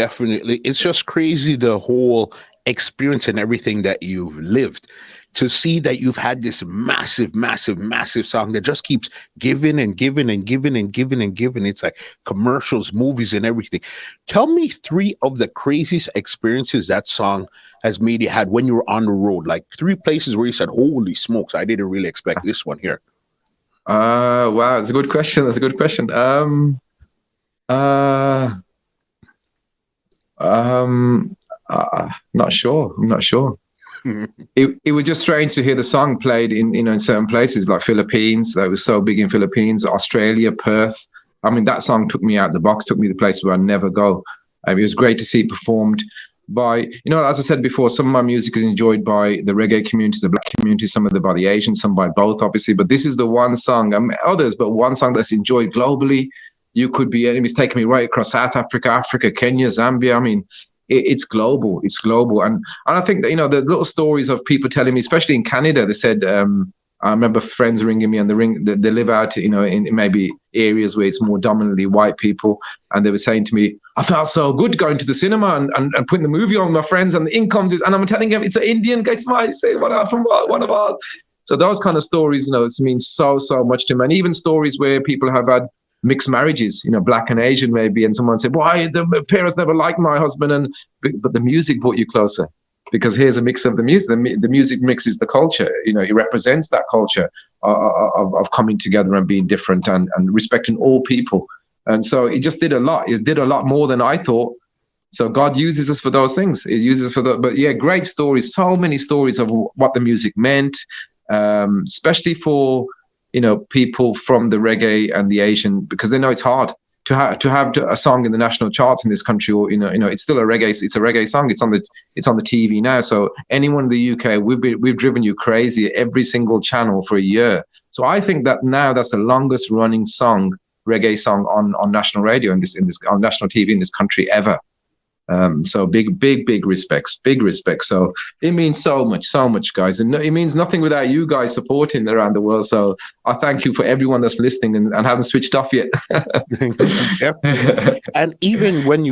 It's just crazy, the whole experience and everything that you've lived. To see that you've had this massive song that just keeps giving and giving and giving and giving and giving. It's like commercials, movies, and everything. Tell me 3 of the craziest experiences that song has made you had when you were on the road. Like 3 places where you said, "Holy smokes, I didn't really expect this one here." Wow, that's a good question. Not sure. I'm not sure. It was just strange to hear the song played in certain places like Philippines. That was so big in Philippines, Australia, Perth. I mean, that song took me out the box, took me to places where I never go. It was great to see it performed by, as I said before, some of my music is enjoyed by the reggae community, the black community, some of them by the Asian, some by both, obviously. But this is the one song, others, but one song that's enjoyed globally. You could be, it's taken me right across South Africa, Kenya, Zambia. I mean, it's global. It's global. And I think that, the little stories of people telling me, especially in Canada, they said, I remember friends ringing me on the ring that they live out, in maybe areas where it's more dominantly white people. And they were saying to me, I felt so good going to the cinema and putting the movie on with my friends, and the incomes and I'm telling them it's an Indian guy smile, say one of our. So those kind of stories, it means so much to me. And even stories where people have had mixed marriages, black and Asian maybe, and someone said, why the parents never liked my husband, but the music brought you closer, because here's a mix of the music. The music mixes the culture. It represents that culture of coming together and being different and respecting all people. And so it just did a lot. It did a lot more than I thought. So God uses us for those things. It uses us for that. But yeah, great stories. So many stories of what the music meant, especially for people from the reggae and the Asian, because they know it's hard to have a song in the national charts in this country, or it's still a reggae. It's a reggae song. It's on the TV now. So anyone in the UK, we've driven you crazy every single channel for a year. So I think that now that's the longest running reggae song on national radio on national TV in this country ever. So big respects. So it means so much, guys. And it means nothing without you guys supporting around the world. So I thank you for everyone that's listening and haven't switched off yet. And even when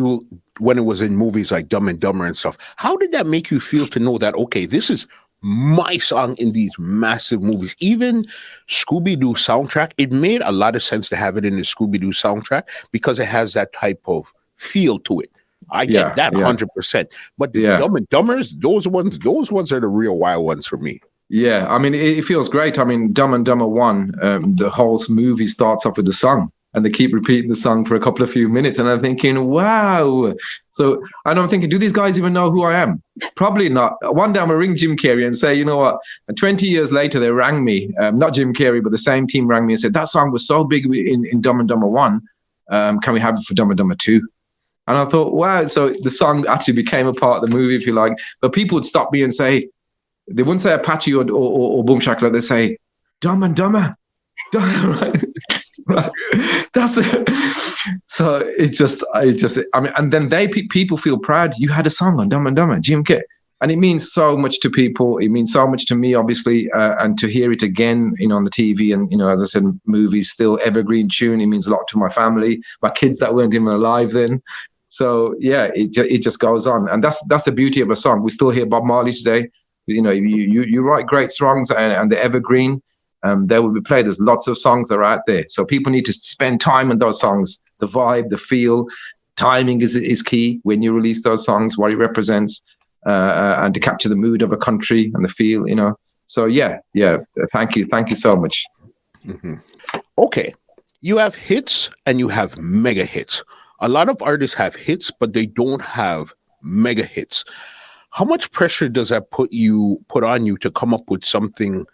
it was in movies like Dumb and Dumber and stuff, how did that make you feel to know that, okay, this is my song in these massive movies? Even Scooby-Doo soundtrack, it made a lot of sense to have it in the Scooby-Doo soundtrack because it has that type of feel to it. I get that 100%. But the Dumb and Dumbers, those ones are the real wild ones for me. Yeah, I mean, it feels great. I mean, Dumb and Dumber 1, the whole movie starts off with the song, and they keep repeating the song for a few minutes, and I'm thinking, wow. So I'm thinking, do these guys even know who I am? Probably not. One day I'm going to ring Jim Carrey and say, you know what? And 20 years later, they rang me, not Jim Carrey, but the same team rang me and said, that song was so big in Dumb and Dumber 1, can we have it for Dumb and Dumber 2? And I thought, wow, so the song actually became a part of the movie, if you like. But people would stop me and say, they wouldn't say Apache or Boom Shack-A-Lak, they'd say, Dumb and Dumber. Right. That's it. So I mean, and then people feel proud. You had a song on Dumb and Dumber, Jim K. And it means so much to people. It means so much to me, obviously, and to hear it again, on the TV and, as I said, movies, still evergreen tune. It means a lot to my family, my kids that weren't even alive then. So yeah, it just goes on, and that's the beauty of a song. We still hear Bob Marley today. You write great songs and they're evergreen. They will be played. There's lots of songs that are out there, so people need to spend time on those songs. The vibe, the feel, timing is key when you release those songs. What it represents, and to capture the mood of a country and the feel. So yeah. Thank you so much. Mm-hmm. Okay, you have hits and you have mega hits. A lot of artists have hits, but they don't have mega hits. How much pressure does that put on you to come up with something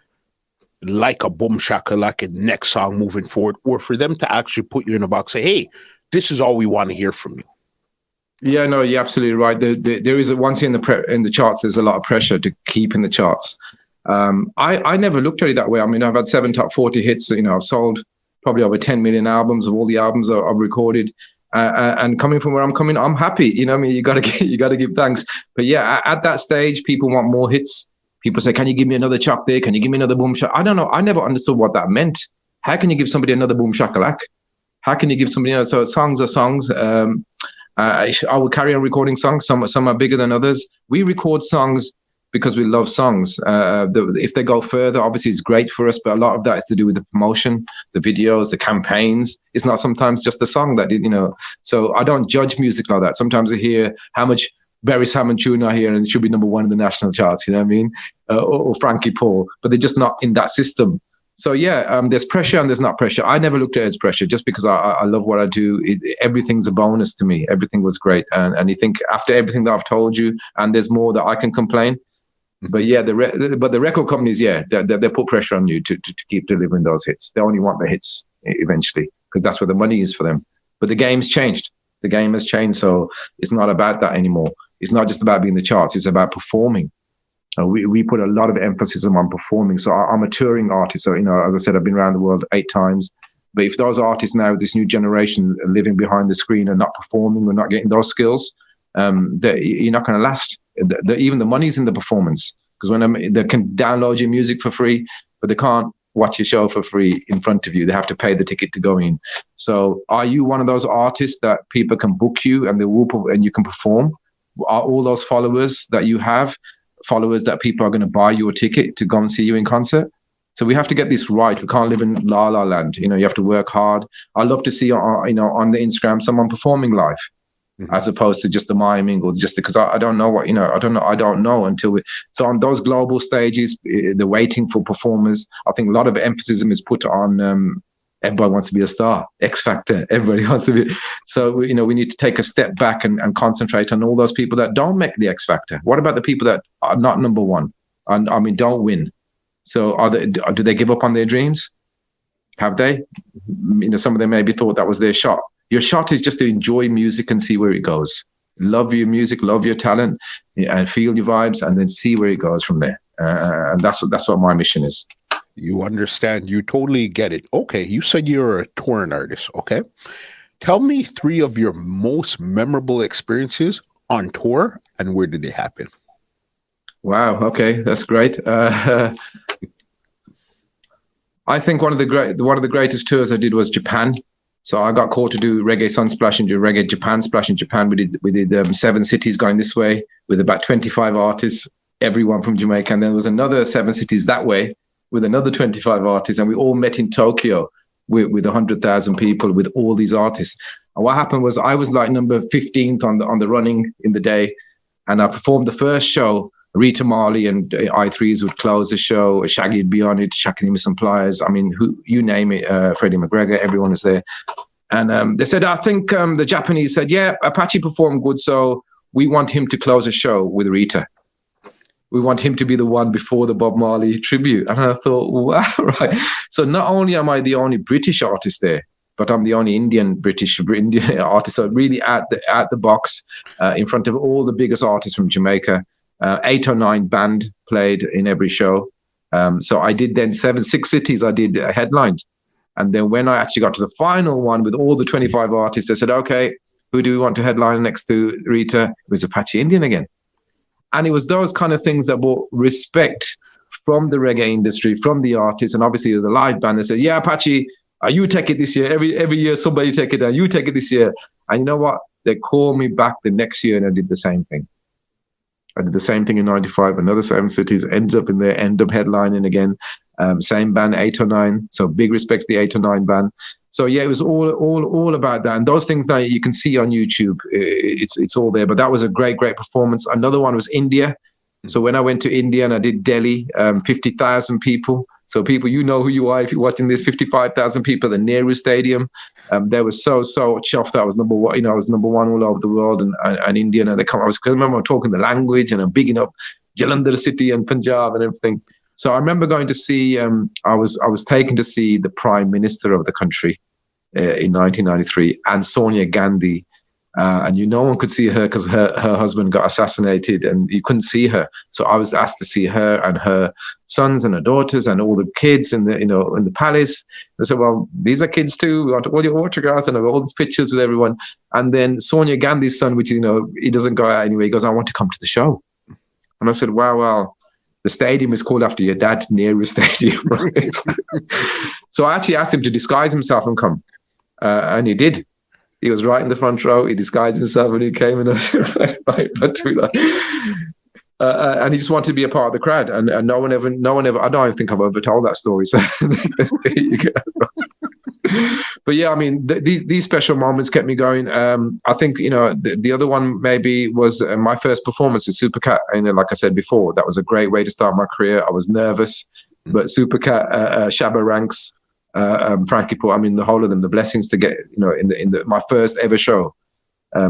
like a Boom Shack-A-Lak and next song moving forward, or for them to actually put you in a box, say, hey, this is all we want to hear from you? Yeah, no, you're absolutely right. There is once in the charts, there's a lot of pressure to keep in the charts. I never looked at it that way. I mean, I've had 7 top 40 hits. I've sold probably over 10 million albums of all the albums I've recorded. And coming from where I'm coming, I'm happy. You know what I mean? You got to give thanks. But yeah, at that stage, people want more hits. People say, "Can you give me another chuck there? Can you give me another boom shak?" I don't know. I never understood what that meant. How can you give somebody another boom Shack-A-Lak? How can you give somebody else? So songs are songs. I will carry on recording songs. Some are bigger than others. We record songs because we love songs. If they go further, obviously it's great for us, but a lot of that is to do with the promotion, the videos, the campaigns. It's not sometimes just the song that, so I don't judge music like that. Sometimes I hear how much Barry Salmon tune I hear and it should be number one in the national charts, you know what I mean? Or Frankie Paul, but they're just not in that system. So yeah, there's pressure and there's not pressure. I never looked at it as pressure just because I love what I do. Everything's a bonus to me. Everything was great. And you think after everything that I've told you, and there's more that I can complain. But yeah, the record companies, yeah, they put pressure on you to keep delivering those hits. They only want the hits eventually because that's where the money is for them. But the game's changed. The game has changed. So it's not about that anymore. It's not just about being in the charts. It's about performing. We put a lot of emphasis on performing. So I'm a touring artist. So, as I said, I've been around the world 8 times. But if those artists now, this new generation, are living behind the screen and not performing or not getting those skills, you're not going to last. Even the money's in the performance. Because when they can download your music for free, but they can't watch your show for free in front of you. They have to pay the ticket to go in. So are you one of those artists that people can book you and and you can perform? Are all those followers that you have followers that people are going to buy your ticket to go and see you in concert? So we have to get this right. We can't live in la la land. You have to work hard. I love to see on the Instagram someone performing live, as opposed to just the miming or just because I don't know what I don't know until so on those global stages, the waiting for performers. I think a lot of emphasis is put on. Everybody wants to be a star, X Factor. Everybody wants to be. So we need to take a step back and concentrate on all those people that don't make the X Factor. What about the people that are not number one? And don't win. So do they give up on their dreams? Have they? Some of them maybe thought that was their shot. Your shot is just to enjoy music and see where it goes. Love your music, love your talent, and feel your vibes, and then see where it goes from there. And that's what my mission is. You understand. You totally get it. Okay. You said you're a touring artist. Okay. Tell me 3 of your most memorable experiences on tour and where did they happen? Wow. Okay. That's great. I think one of the greatest tours I did was Japan. So I got called to do Reggae Sunsplash and do Reggae Japan Splash in Japan. We did 7 cities going this way with about 25 artists, everyone from Jamaica. And then there was another 7 cities that way with another 25 artists, and we all met in Tokyo with 100,000 people with all these artists. And what happened was I was like number 15th on the running in the day, and I performed the first show. Rita Marley and I3s would close the show. Shaggy would be on it, Shack-A-Lak some pliers. I mean, you name it, Freddie McGregor, everyone was there. And they said, I think the Japanese said, yeah, Apache performed good, so we want him to close a show with Rita. We want him to be the one before the Bob Marley tribute. And I thought, wow, right. So not only am I the only British artist there, but I'm the only Indian artist. So really at the box in front of all the biggest artists from Jamaica. 8 or 9 band played in every show. So I did then 6 cities I did headlined. And then when I actually got to the final one with all the 25 artists, they said, okay, who do we want to headline next to Rita? It was Apache Indian again. And it was those kind of things that brought respect from the reggae industry, from the artists, and obviously the live band. They said, yeah, Apache, you take it this year. Every year somebody take it, and you take it this year. And you know what? They called me back the next year and I did the same thing. I did the same thing in 95, another 7 cities, ended up headlining again. Same band, 8 or 9. So big respect to the 8 or 9 band. So yeah, it was all about that. And those things that you can see on YouTube, it's all there. But that was a great performance. Another one was India. So when I went to India and I did Delhi, 50,000 people. So people, you know who you are if you're watching this, 55,000 people at the Nehru Stadium. They were so chuffed that I was number one. I was number one all over the world, and India. And I remember talking the language and I'm bigging up Jalandhar city and Punjab and everything. So I remember going to see. I was taken to see the Prime Minister of the country in 1993 and Sonia Gandhi and no one could see her because her husband got assassinated, and you couldn't see her. So I was asked to see her and her sons and her daughters and all the kids in the palace. They said, well, these are kids too. We want all your autographs and all these pictures with everyone. And then Sonia Gandhi's son, which he doesn't go out anyway. He goes, I want to come to the show. And I said, wow, well, the stadium is called after your dad, Nehru Stadium, right? So I actually asked him to disguise himself and come, and he did. He was right in the front row. He disguised himself and he came in. And he just wanted to be a part of the crowd. And no one ever. I don't even think I've ever told that story. So there you go. But yeah, I mean, these special moments kept me going. I think the other one maybe was my first performance with Supercat. Like I said before, that was a great way to start my career. I was nervous, but Supercat, Shabba Ranks, Frankie Paul, I mean, the whole of them, the blessings to get in my first ever show.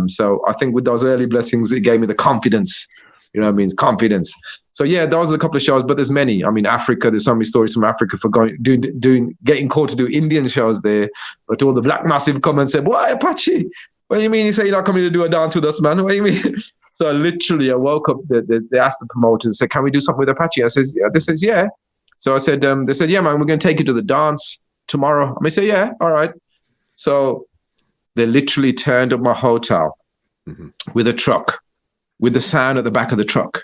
So I think with those early blessings, it gave me the confidence. Confidence. So yeah, those are a couple of shows, but there's many. I mean, Africa, there's so many stories from Africa for getting called to do Indian shows there. But all the Black Massive come and say, "Why Apache? What do you mean? You say you're not coming to do a dance with us, man? What do you mean?" So I woke up. They asked the promoters, said, "Can we do something with Apache?" I says, "Yeah." They says, "Yeah." So I said, "They said, yeah, man, we're going to take you to the dance tomorrow." I say, "Yeah, all right." So they literally turned up my hotel with a truck, with the sound at the back of the truck,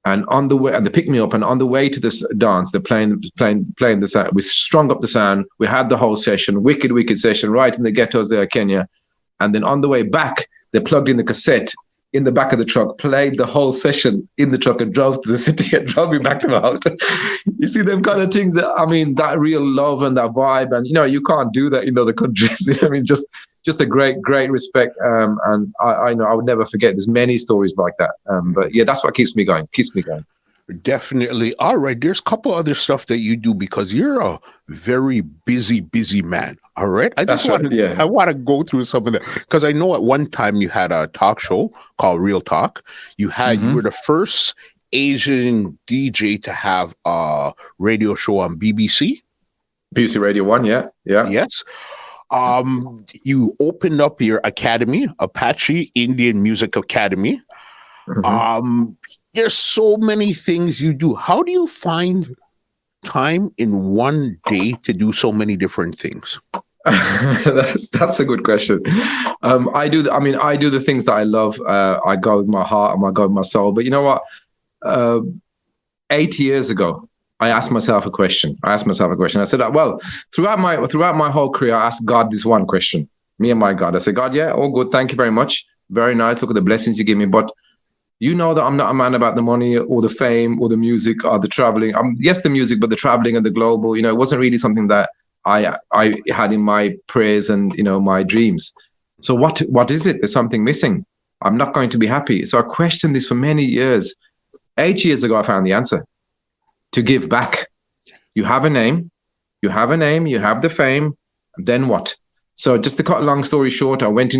and on the way, and they picked me up. And on the way to this dance, they're playing the sound. We strung up the sound. We had the whole session, wicked session, right in the ghettos there, Kenya. And then on the way back, they plugged in the cassette in the back of the truck, played the whole session in the truck, and drove to the city and drove me back to my hotel. You see them kind of things that real love and that vibe, and you can't do that in other countries. I mean, just a great respect, and I know I would never forget. There's many stories like that, but yeah, that's what keeps me going. Definitely. All right. There's a couple other stuff that you do because you're a very busy man. All right. I want to go through some of that because I know at one time you had a talk show called Real Talk. You were the first Asian DJ to have a radio show on BBC. BBC Radio 1, yeah. Yes. You opened up your academy, Apache Indian Music Academy. There's so many things you do. How do you find time in one day to do so many different things? That's a good question. I do the things that I love. I go with my heart and I go with my soul. But you know what? 8 years ago, I asked myself a question. I said, well, throughout my whole career, I asked God this one question. Me and my God. I said, God, yeah, all good. Thank you very much. Very nice. Look at the blessings you give me. But you know that I'm not a man about the money or the fame or the music or the traveling. Yes, the music, but the traveling and the global, it wasn't really something that I had in my prayers and, my dreams. So what is it? There's something missing. I'm not going to be happy. So I questioned this for many years. 8 years ago, I found the answer. To give back. You have a name, you have the fame, then what? So just to cut a long story short, I went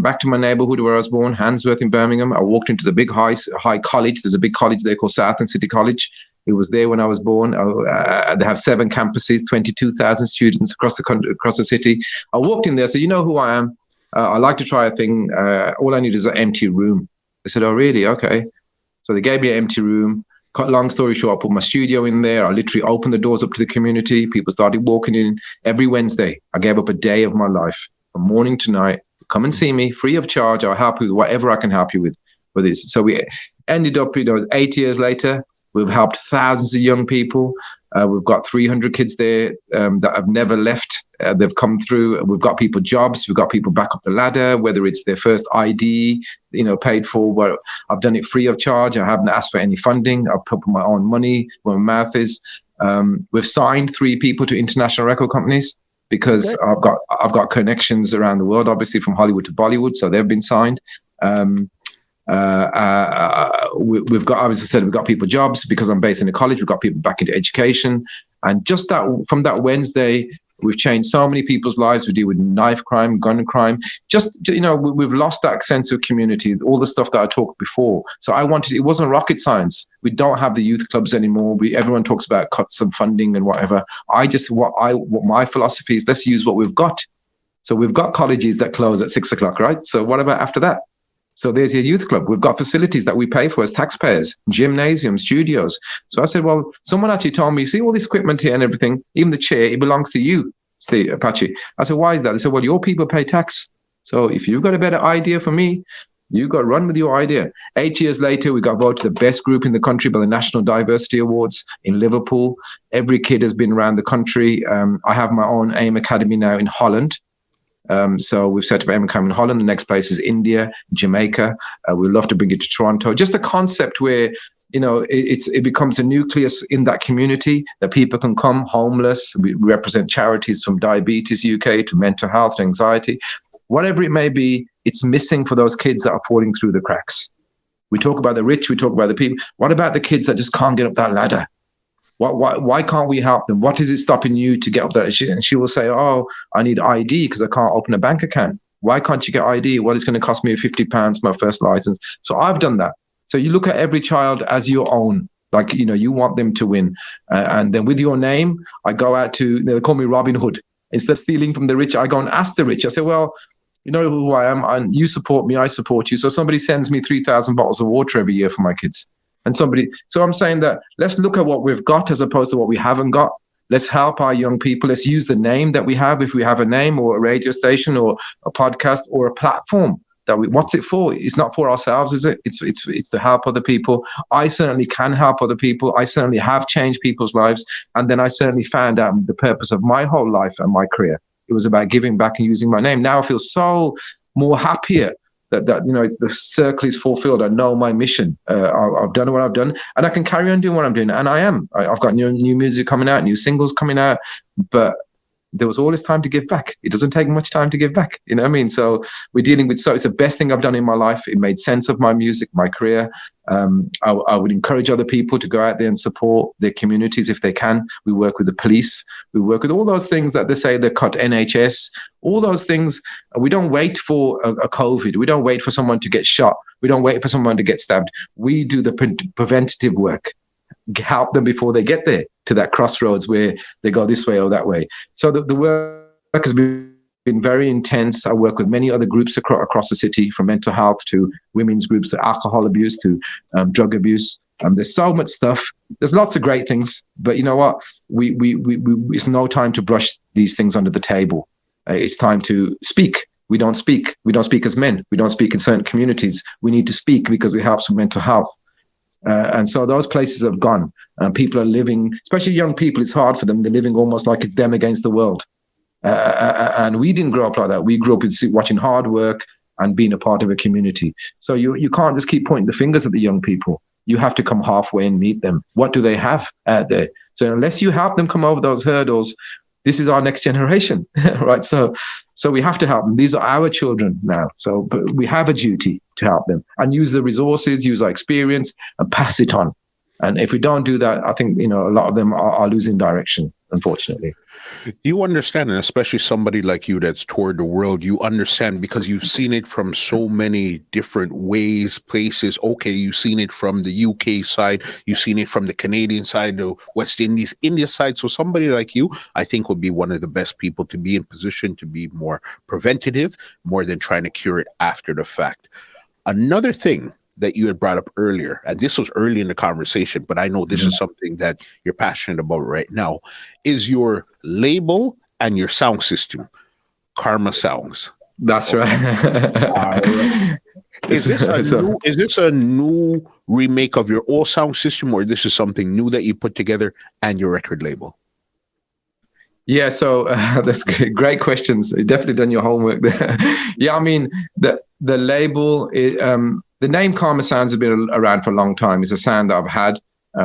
back to my neighborhood where I was born, Handsworth in Birmingham. I walked into the big high college. There's a big college there called Southern City College. It was there when I was born. They have 7 campuses, 22,000 students across the city. I walked in there, so you know who I am. I like to try a thing. All I need is an empty room. They said, oh, really? Okay. So they gave me an empty room. Cut long story short, I put my studio in there. I literally opened the doors up to the community. People started walking in every Wednesday. I gave up a day of my life from morning to night. Come and see me free of charge. I'll help you with whatever I can help you with this. So we ended up, 8 years later, we've helped thousands of young people. We've got 300 kids there that have never left. They've come through. We've got people jobs. We've got people back up the ladder, whether it's their first ID, paid for. Where I've done it free of charge. I haven't asked for any funding. I've put my own money where my mouth is. We've signed 3 people to international record companies because okay. I've got connections around the world, obviously from Hollywood to Bollywood. So they've been signed. We've got, as I said, we've got people jobs because I'm based in a college. We've got people back into education, and just that from that Wednesday, we've changed so many people's lives. We deal with knife crime, gun crime. We've lost that sense of community. All the stuff that I talked before. So it wasn't rocket science. We don't have the youth clubs anymore. Everyone talks about cuts of funding and whatever. What my philosophy is, let's use what we've got. So we've got colleges that close at 6 o'clock, right? So what about after that? So there's your youth club. We've got facilities that we pay for as taxpayers, gymnasiums, studios. So I said, well, someone actually told me, see all this equipment here and everything, even the chair, it belongs to you, Steve Apache. I said, why is that? They said, well, your people pay tax. So if you've got a better idea for me, you got to run with your idea. 8 years later, we got voted the best group in the country by the National Diversity Awards in Liverpool. Every kid has been around the country. I have my own AIM Academy now in Holland. So we've set up AIM Academy in Holland. The next place is India, Jamaica. We'd love to bring it to Toronto. Just a concept where, you know, it becomes a nucleus in that community that people can come homeless. We represent charities from Diabetes UK to mental health, to anxiety. Whatever it may be, it's missing for those kids that are falling through the cracks. We talk about the rich, we talk about the people. What about the kids that just can't get up that ladder? Why can't we help them? What is it stopping you to get up that? And she will say, oh, I need ID because I can't open a bank account. Why can't you get ID? Well, it's going to cost me £50, my first license. So I've done that. So you look at every child as your own. Like, you know, you want them to win. And then with your name, I go out to, they call me Robin Hood. Instead of stealing from the rich, I go and ask the rich. I say, well, you know who I am, and you support me, I support you. So somebody sends me 3,000 bottles of water every year for my kids. And so I'm saying that let's look at what we've got as opposed to what we haven't got. Let's help our young people. Let's use the name that we have, if we have a name or a radio station or a podcast or a platform. What's it for? It's not for ourselves, is it? It's to help other people. I certainly can help other people. I certainly have changed people's lives. And then I certainly found out the purpose of my whole life and my career. It was about giving back and using my name. Now I feel so more happier that you know, the circle is fulfilled. I know my mission. I've done what I've done, and I can carry on doing what I'm doing. And I am. I've got new music coming out, new singles coming out, but there was all this time to give back. It doesn't take much time to give back. You know what I mean? So we're dealing with, so it's the best thing I've done in my life. It made sense of my music, my career. I would encourage other people to go out there and support their communities if they can. We work with the police. We work with all those things that they say they cut NHS, all those things. We don't wait for a COVID. We don't wait for someone to get shot. We don't wait for someone to get stabbed. We do the preventative work. Help them before they get there to that crossroads where they go this way or that way. So the work has been very intense. I work with many other groups across the city, from mental health to women's groups to alcohol abuse to drug abuse. There's so much stuff. There's lots of great things, but you know what? We it's no time to brush these things under the table. It's time to speak. We don't speak. We don't speak as men. We don't speak in certain communities. We need to speak because it helps with mental health. And so those places have gone. People are living, especially young people, it's hard for them. They're living almost like it's them against the world. And we didn't grow up like that. We grew up with watching hard work and being a part of a community. So you can't just keep pointing the fingers at the young people. You have to come halfway and meet them. What do they have out there? So unless you help them come over those hurdles, this is our next generation, right? So we have to help them. These are our children now. So but we have a duty to help them and use the resources, use our experience, and pass it on. And if we don't do that, I think, you know, a lot of them are losing direction, unfortunately. You understand, and especially somebody like you that's toured the world, you understand because you've seen it from so many different ways, places. Okay, you've seen it from the UK side, you've seen it from the Canadian side, the West Indies, India side. So somebody like you, I think, would be one of the best people to be in position to be more preventative, more than trying to cure it after the fact. Another thing that you had brought up earlier, and this was early in the conversation, but I know this is something that you're passionate about right now, is your label and your sound system, Karma Sounds. That's right. Is this a new remake of your old sound system, or this is something new that you put together and your record label? Yeah, so that's great questions. You've definitely done your homework there. Yeah, I mean, the label, the name Karma Sounds has been around for a long time. It's a sound that I've had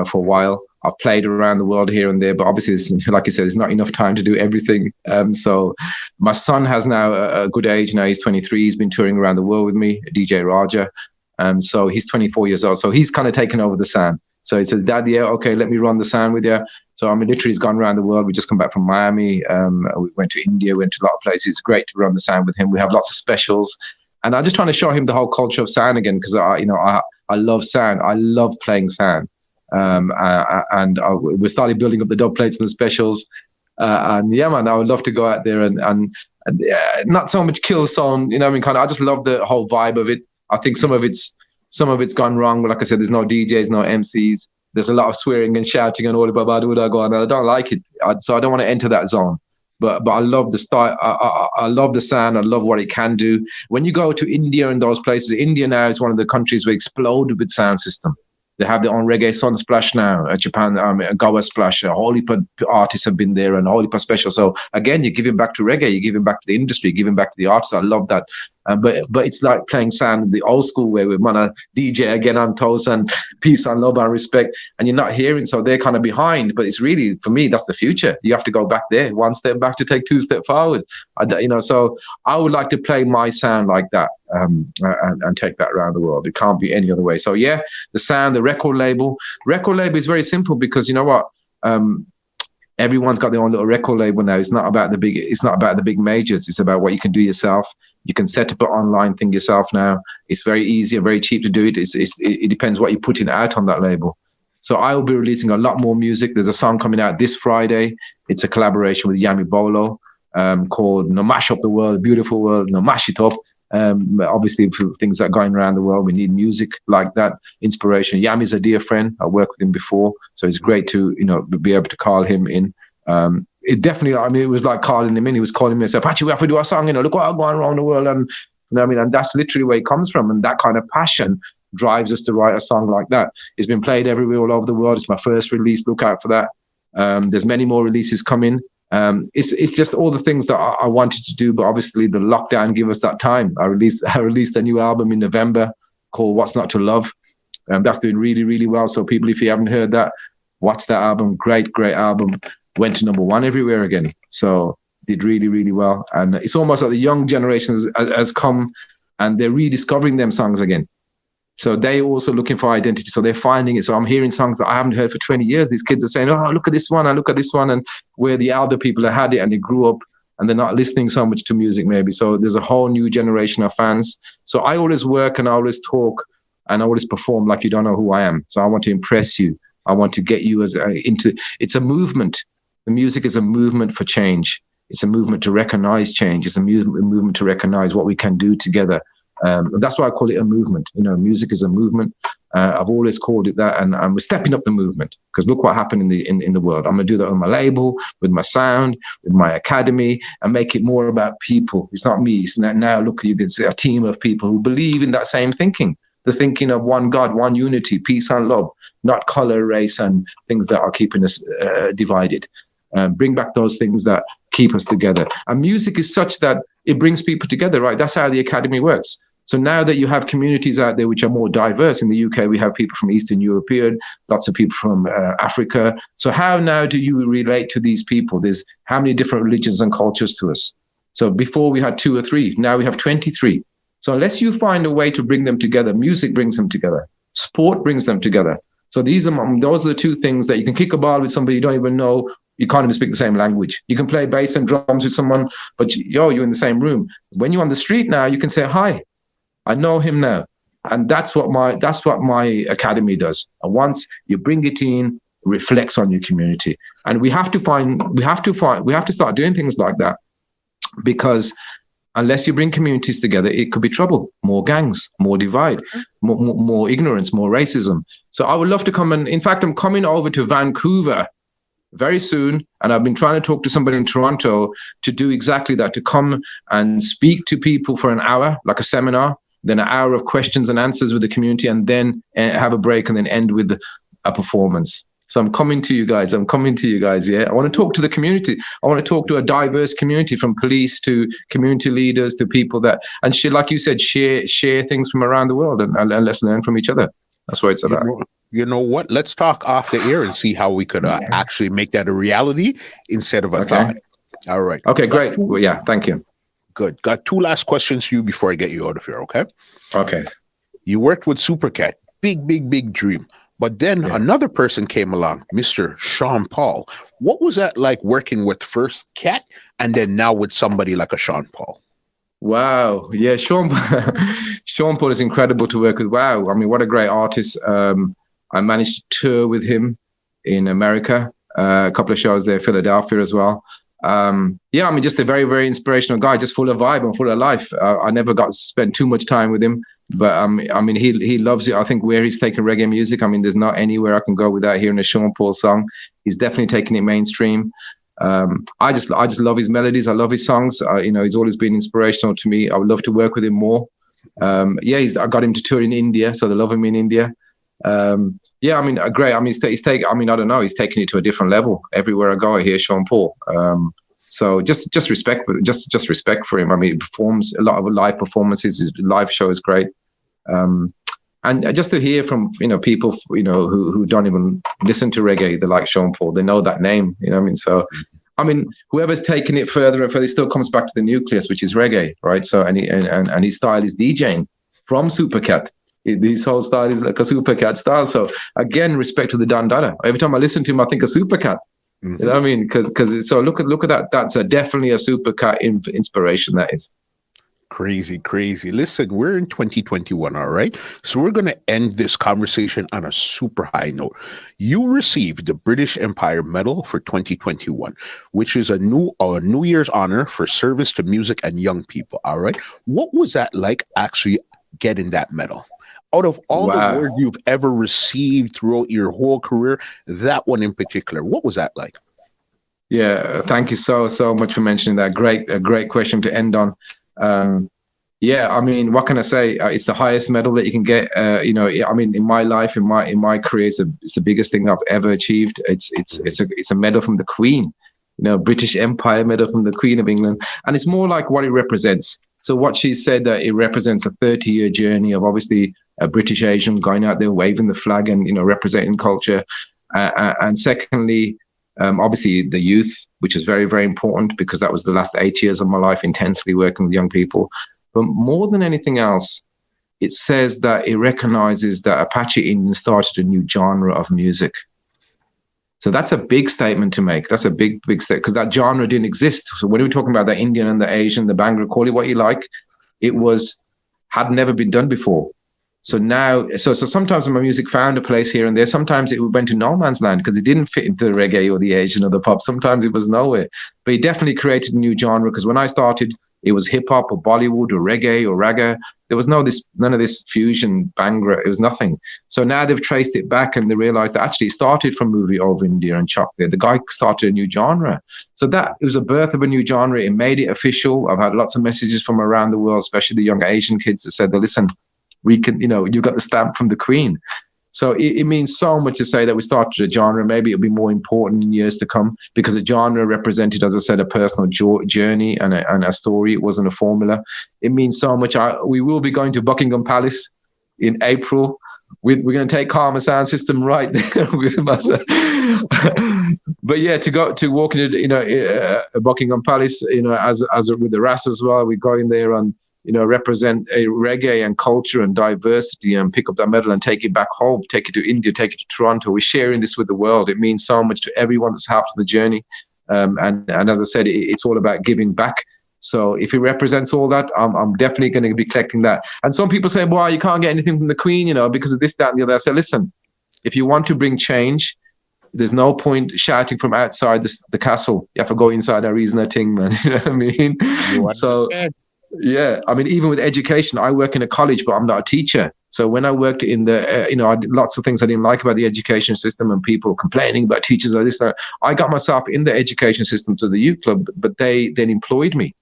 for a while. I've played around the world here and there, but obviously, like I said, there's not enough time to do everything. So my son has now a good age. Now he's 23. He's been touring around the world with me, DJ Raja. So he's 24 years old. So he's kind of taken over the sound. So he says, Dad, yeah, okay, let me run the sound with you. So I mean, literally, he's gone around the world. We just come back from Miami. We went to India, went to a lot of places. It's great to run the sound with him. We have lots of specials. And I'm just trying to show him the whole culture of sound again, because I love sound. I love playing sound. We started building up the dub plates and the specials. And yeah, man, I would love to go out there and not so much kill sound, you know what I mean? Kind of, I just love the whole vibe of it. I think some of it's gone wrong, but like I said, there's no DJs, no MCs. There's a lot of swearing and shouting and all about and I don't like it. So I don't want to enter that zone. But I love the style. I love the sound. I love what it can do. When you go to India and those places, India now is one of the countries where exploded with sound system. They have their own reggae Sunsplash now. Japan, Goa Splash. A whole heap of artists have been there and a whole heap of special. So again, you're giving back to reggae. You're giving back to the industry. You're giving back to the artists. I love that. But it's like playing sound the old school way. We want to DJ again on toast and peace and love and respect. And you're not hearing, so they're kind of behind. But it's really, for me, that's the future. You have to go back there, one step back to take two steps forward. So I would like to play my sound like that and take that around the world. It can't be any other way. So yeah, the sound, the record label. Record label is very simple because you know what? Everyone's got their own little record label now. It's not about the big majors. It's about what you can do yourself. You can set up an online thing yourself now. It's very easy and very cheap to do it. It depends what you're putting out on that label. So I will be releasing a lot more music. There's a song coming out this Friday. It's a collaboration with Yami Bolo called No Mash Up the World, Beautiful World, No Mash It Up. Obviously, for things that are going around the world, we need music like that, inspiration. Yami's a dear friend. I worked with him before, so it's great to be able to call him in. It definitely, I mean, it was like calling him in. He was calling me and said, "Apache, we have to do a song. Look what's going around the world." And and that's literally where it comes from. And that kind of passion drives us to write a song like that. It's been played everywhere all over the world. It's my first release. Look out for that. There's many more releases coming. It's just all the things that I wanted to do, but obviously the lockdown gave us that time. I released a new album in November called What's Not to Love. That's doing really, really well. So people, if you haven't heard that, watch that album. Great album. Went to #1 everywhere again. So did really, really well. And it's almost like the young generation has come and they're rediscovering them songs again. So they're also looking for identity. So they're finding it. So I'm hearing songs that I haven't heard for 20 years. These kids are saying, "Oh, look at this one. I look at this one." And where the elder people have had it and they grew up and they're not listening so much to music maybe. So there's a whole new generation of fans. So I always work and I always talk and I always perform like you don't know who I am. So I want to impress you. I want to get you it's a movement. The music is a movement for change. It's a movement to recognize change. It's a movement to recognize what we can do together. That's why I call it a movement. Music is a movement. I've always called it that, and we're stepping up the movement because look what happened in the world. I'm gonna do that on my label, with my sound, with my academy, and make it more about people. It's not me. It's now look, you can see a team of people who believe in that same thinking, the thinking of one God, one unity, peace and love, not color, race, and things that are keeping us divided. Bring back those things that keep us together. And music is such that it brings people together, right? That's how the academy works. So now that you have communities out there which are more diverse, in the UK, we have people from Eastern European, lots of people from Africa. So how now do you relate to these people? There's how many different religions and cultures to us? So before we had 2 or 3, now we have 23. So unless you find a way to bring them together, music brings them together, sport brings them together. So those are the 2 things that you can kick a ball with somebody you don't even know. You can't even speak the same language. You can play bass and drums with someone, but you're in the same room. When you're on the street now, you can say, "Hi, I know him now." And that's what my academy does. And once you bring it in, it reflects on your community. And we have to start doing things like that, because unless you bring communities together, it could be trouble, more gangs, more divide, more ignorance, more racism. So I would love to come in fact, I'm coming over to Vancouver very soon, and I've been trying to talk to somebody in Toronto to do exactly that, to come and speak to people for an hour, like a seminar, then an hour of questions and answers with the community, and then have a break and then end with a performance. So I'm coming to you guys. Yeah. I want to talk to the community. I want to talk to a diverse community, from police to community leaders to people that, and like you said, share things from around the world and let's learn from each other. That's what it's about. You know what? Let's talk off the air and see how we could actually make that a reality instead of a thought. All right. Okay, great. Well, yeah, thank you. Good. Got 2 last questions for you before I get you out of here, okay? Okay. You worked with Supercat. Big dream. But then another person came along, Mr. Sean Paul. What was that like working with first Cat and then now with somebody like a Sean Paul? Wow. Yeah, Sean Paul is incredible to work with. Wow. I mean, what a great artist. I managed to tour with him in America, a couple of shows there, Philadelphia as well. Yeah, I mean, just a very, very inspirational guy, just full of vibe and full of life. I never got to spend too much time with him, but I mean, he loves it. I think where he's taken reggae music, I mean, there's not anywhere I can go without hearing a Sean Paul song. He's definitely taking it mainstream. I just love his melodies. I love his songs. He's always been inspirational to me. I would love to work with him more. Yeah, I got him to tour in India, so they love him in India. Yeah, I mean, great. I mean, I mean, I don't know. He's taking it to a different level. Everywhere I go, I hear Sean Paul. So just respect, just respect for him. I mean, he performs a lot of live performances. His live show is great. And just to hear from people who don't even listen to reggae, they like Sean Paul. They know that name. You know what I mean? So, I mean, whoever's taking it further and further, it still comes back to the nucleus, which is reggae, right? So, and his style is DJing from Supercat. His whole style is like a Supercat style. So again, respect to the Don Dada. Every time I listen to him, I think of Supercat. Mm-hmm. You know what I mean? Because so look at that. That's definitely a Supercat inspiration. That is. Crazy. Listen, we're in 2021, all right? So we're going to end this conversation on a super high note. You received the British Empire Medal for 2021, which is a New Year's honor for service to music and young people, all right? What was that like actually getting that medal? Out of all the awards you've ever received throughout your whole career, that one in particular, what was that like? Yeah, thank you so much for mentioning that. A great question to end on. Yeah, I mean, what can I say? It's the highest medal that you can get. I mean, in my life, in my career, it's the biggest thing I've ever achieved. It's a medal from the Queen, British Empire Medal from the Queen of England, and it's more like what it represents. So what she said, it represents a 30-year journey of obviously a British Asian going out there waving the flag and representing culture, and secondly, obviously the youth, which is very, very important because that was the last 8 years of my life intensely working with young people. But more than anything else, it says that it recognizes that Apache Indians started a new genre of music. So that's a big statement to make. That's a big statement because that genre didn't exist. So when we're talking about the Indian and the Asian, the Bangalore, call it what you like, it had never been done before. So now, so sometimes my music found a place here and there. Sometimes it went to no man's land because it didn't fit into the reggae or the Asian or the pop. Sometimes it was nowhere. But he definitely created a new genre because when I started, it was hip hop or Bollywood or reggae or raga. There was none of this fusion, Bhangra. It was nothing. So now they've traced it back and they realized that actually it started from movie Over India and Chuck there. The guy started a new genre. So that it was a birth of a new genre. It made it official. I've had lots of messages from around the world, especially the young Asian kids that said, listen, we can, you got the stamp from the Queen. So it means so much to say that we started a genre. Maybe it'll be more important in years to come because a genre represented, as I said, a personal journey and a story. It wasn't a formula. It means so much. We will be going to Buckingham Palace in April. We're going to take Karma Sound System right there with us. But yeah, to walk into Buckingham Palace, as with the RAS as well, we go in there and represent a reggae and culture and diversity and pick up that medal and take it back home, take it to India, take it to Toronto. We're sharing this with the world. It means so much to everyone that's helped the journey. And as I said, it's all about giving back. So if it represents all that, I'm definitely going to be collecting that. And some people say, well, you can't get anything from the Queen, because of this, that, and the other. I say, listen, if you want to bring change, there's no point shouting from outside the castle. You have to go inside a reason thing, man. You know what I mean? So, yeah, I mean, even with education, I work in a college, but I'm not a teacher. So when I worked in the, I did lots of things I didn't like about the education system and people complaining about teachers like this. I got myself in the education system to the youth club, but they then employed me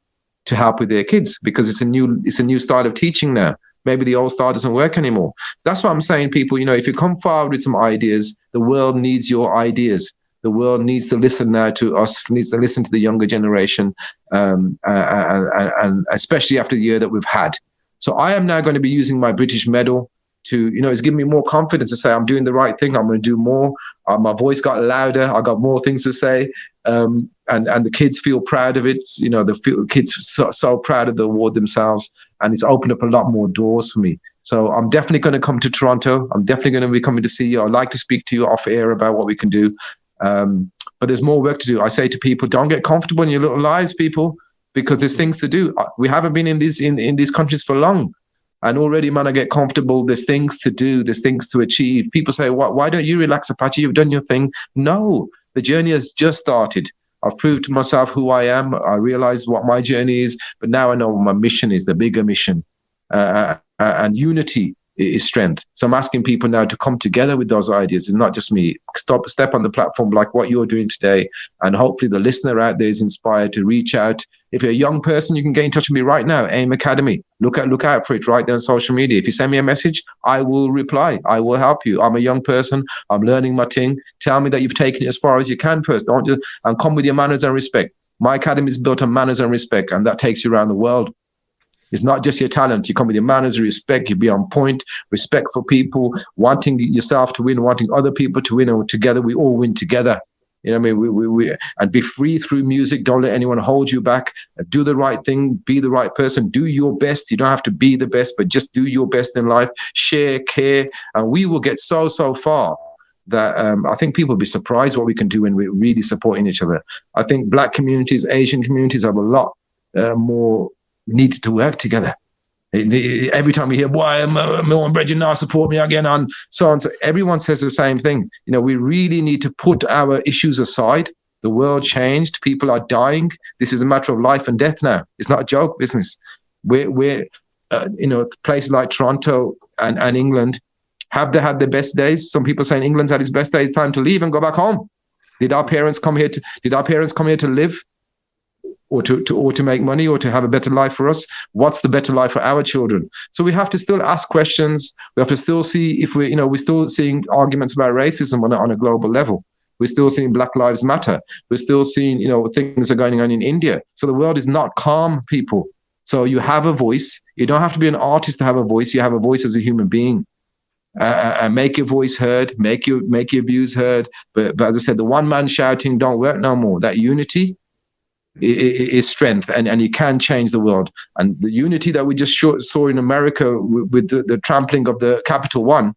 to help with their kids because it's a new style of teaching now. Maybe the old style doesn't work anymore. So that's what I'm saying, people, if you come forward with some ideas, the world needs your ideas. The world needs to listen now to us, needs to listen to the younger generation, and especially after the year that we've had. So I am now going to be using my British medal to, it's giving me more confidence to say I'm doing the right thing. I'm going to do more. My voice got louder. I got more things to say. And the kids feel proud of it. The kids so proud of the award themselves. And it's opened up a lot more doors for me. So I'm definitely going to come to Toronto. I'm definitely going to be coming to see you. I'd like to speak to you off air about what we can do. But there's more work to do. I say to people, don't get comfortable in your little lives, people, because there's things to do. We haven't been in these countries for long. And already, man, I get comfortable. There's things to do. There's things to achieve. People say, why don't you relax, Apache? You've done your thing. No, the journey has just started. I've proved to myself who I am. I realize what my journey is, but now I know what my mission is, the bigger mission. And unity is strength. So I'm asking people now to come together with those ideas. It's not just me. Step on the platform like what you're doing today, and hopefully the listener out there is inspired to reach out. If you're a young person, you can get in touch with me right now. AIM Academy. Look out for it right there on social media. If you send me a message, I will reply. I will help you. I'm a young person. I'm learning my thing. Tell me that you've taken it as far as you can first. Don't just and come with your manners and respect. My academy is built on manners and respect, and that takes you around the world. It's not just your talent. You come with your manners, respect, you be on point, respect for people, wanting yourself to win, wanting other people to win, and together we all win together. You know what I mean? We and be free through music. Don't let anyone hold you back. Do the right thing. Be the right person. Do your best. You don't have to be the best, but just do your best in life. Share, care, and we will get so far that I think people will be surprised what we can do when we're really supporting each other. I think Black communities, Asian communities have a lot more needed to work together. Every time we hear, "Why my own brethren now support me again," and so on, so everyone says the same thing. You know, we really need to put our issues aside. The world changed. People are dying. This is a matter of life and death now. It's not a joke business. We're places like Toronto and England, have they had their best days? Some people saying England's had its best days. Time to leave and go back home. Did our parents come here to live? Or to make money, or to have a better life for us? What's the better life for our children? So we have to still ask questions. We have to still see if we're still seeing arguments about racism on a global level. We're still seeing Black Lives Matter. We're still seeing, things are going on in India. So the world is not calm, people. So you have a voice. You don't have to be an artist to have a voice. You have a voice as a human being. Make your voice heard. Make your views heard. But as I said, the one man shouting don't work no more. That unity is strength, and you can change the world. And the unity that we just saw in America with the trampling of the Capital One,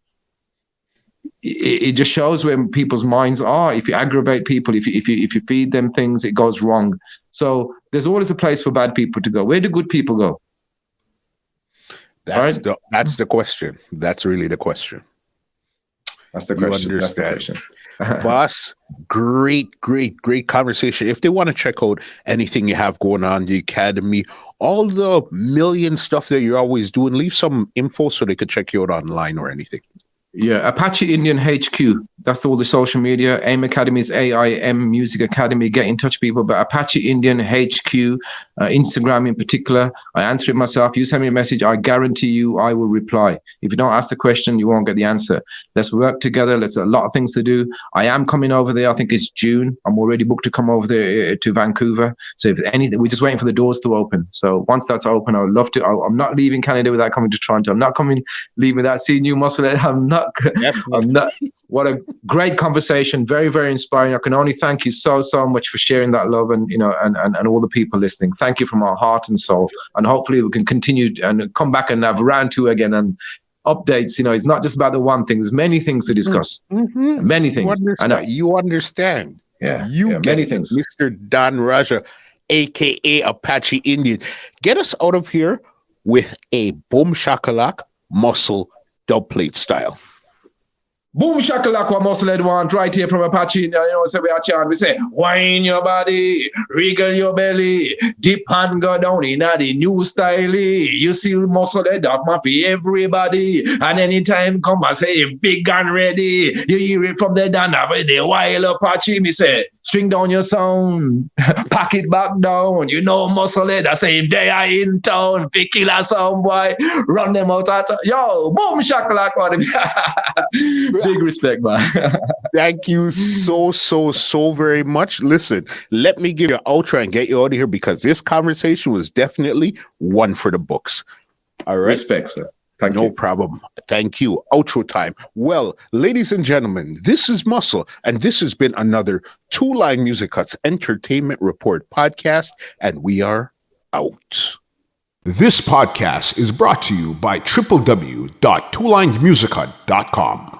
it just shows where people's minds are. If you aggravate people, if you feed them things, it goes wrong. So there's always a place for bad people to go. Where do good people go? That's the question. That's really the question. That's the question. You understand. Boss, great conversation. If they want to check out anything you have going on, the Academy, all the million stuff that you're always doing, leave some info so they could check you out online or anything. Yeah, Apache Indian HQ. That's all the social media. AIM Academy is AIM Music Academy. Get in touch, people. But Apache Indian HQ, Instagram in particular, I answer it myself. You send me a message, I guarantee you I will reply. If you don't ask the question, you won't get the answer. Let's work together. There's a lot of things to do. I am coming over there. I think it's June. I'm already booked to come over there to Vancouver. So if anything, we're just waiting for the doors to open. So once that's open, I would love to. I'm not leaving Canada without coming to Toronto. I'm not leaving without seeing you, Muscle. I'm not. What a great conversation. Very, very inspiring. I can only thank you so much for sharing that love, and and all the people listening. Thank you from our heart and soul. And hopefully we can continue and come back and have round two again and updates. It's not just about the one thing. There's many things to discuss. Mm-hmm. Many things. You understand. Yeah. Many things. Mr. Don Raja, aka Apache Indian. Get us out of here with a boom Shack-A-Lak muscle dub plate style. Boom Shack-A-Lak, what Muscle Head want right here from Apache. So we are chant, we say, wine your body, wriggle your belly, dip and go down in the new style. You see Muscle Head up my for everybody. And anytime come I say, big and ready. You hear it from the Dana with the wild Apache. Me say, string down your sound, pack it back down. Muscle Head, I say, they are in town, fi kill a sound boy, run them out at, yo, boom Shack-A-Lak. Big respect, man. Thank you so very much. Listen, let me give you an outro and get you out of here, because this conversation was definitely one for the books. All right. Respect, sir. Thank you. No problem. Thank you. Outro time. Well, ladies and gentlemen, this is Muscle, and this has been another Two Line Music Cuts Entertainment Report podcast, and we are out. This podcast is brought to you by www.twolinemusichut.com.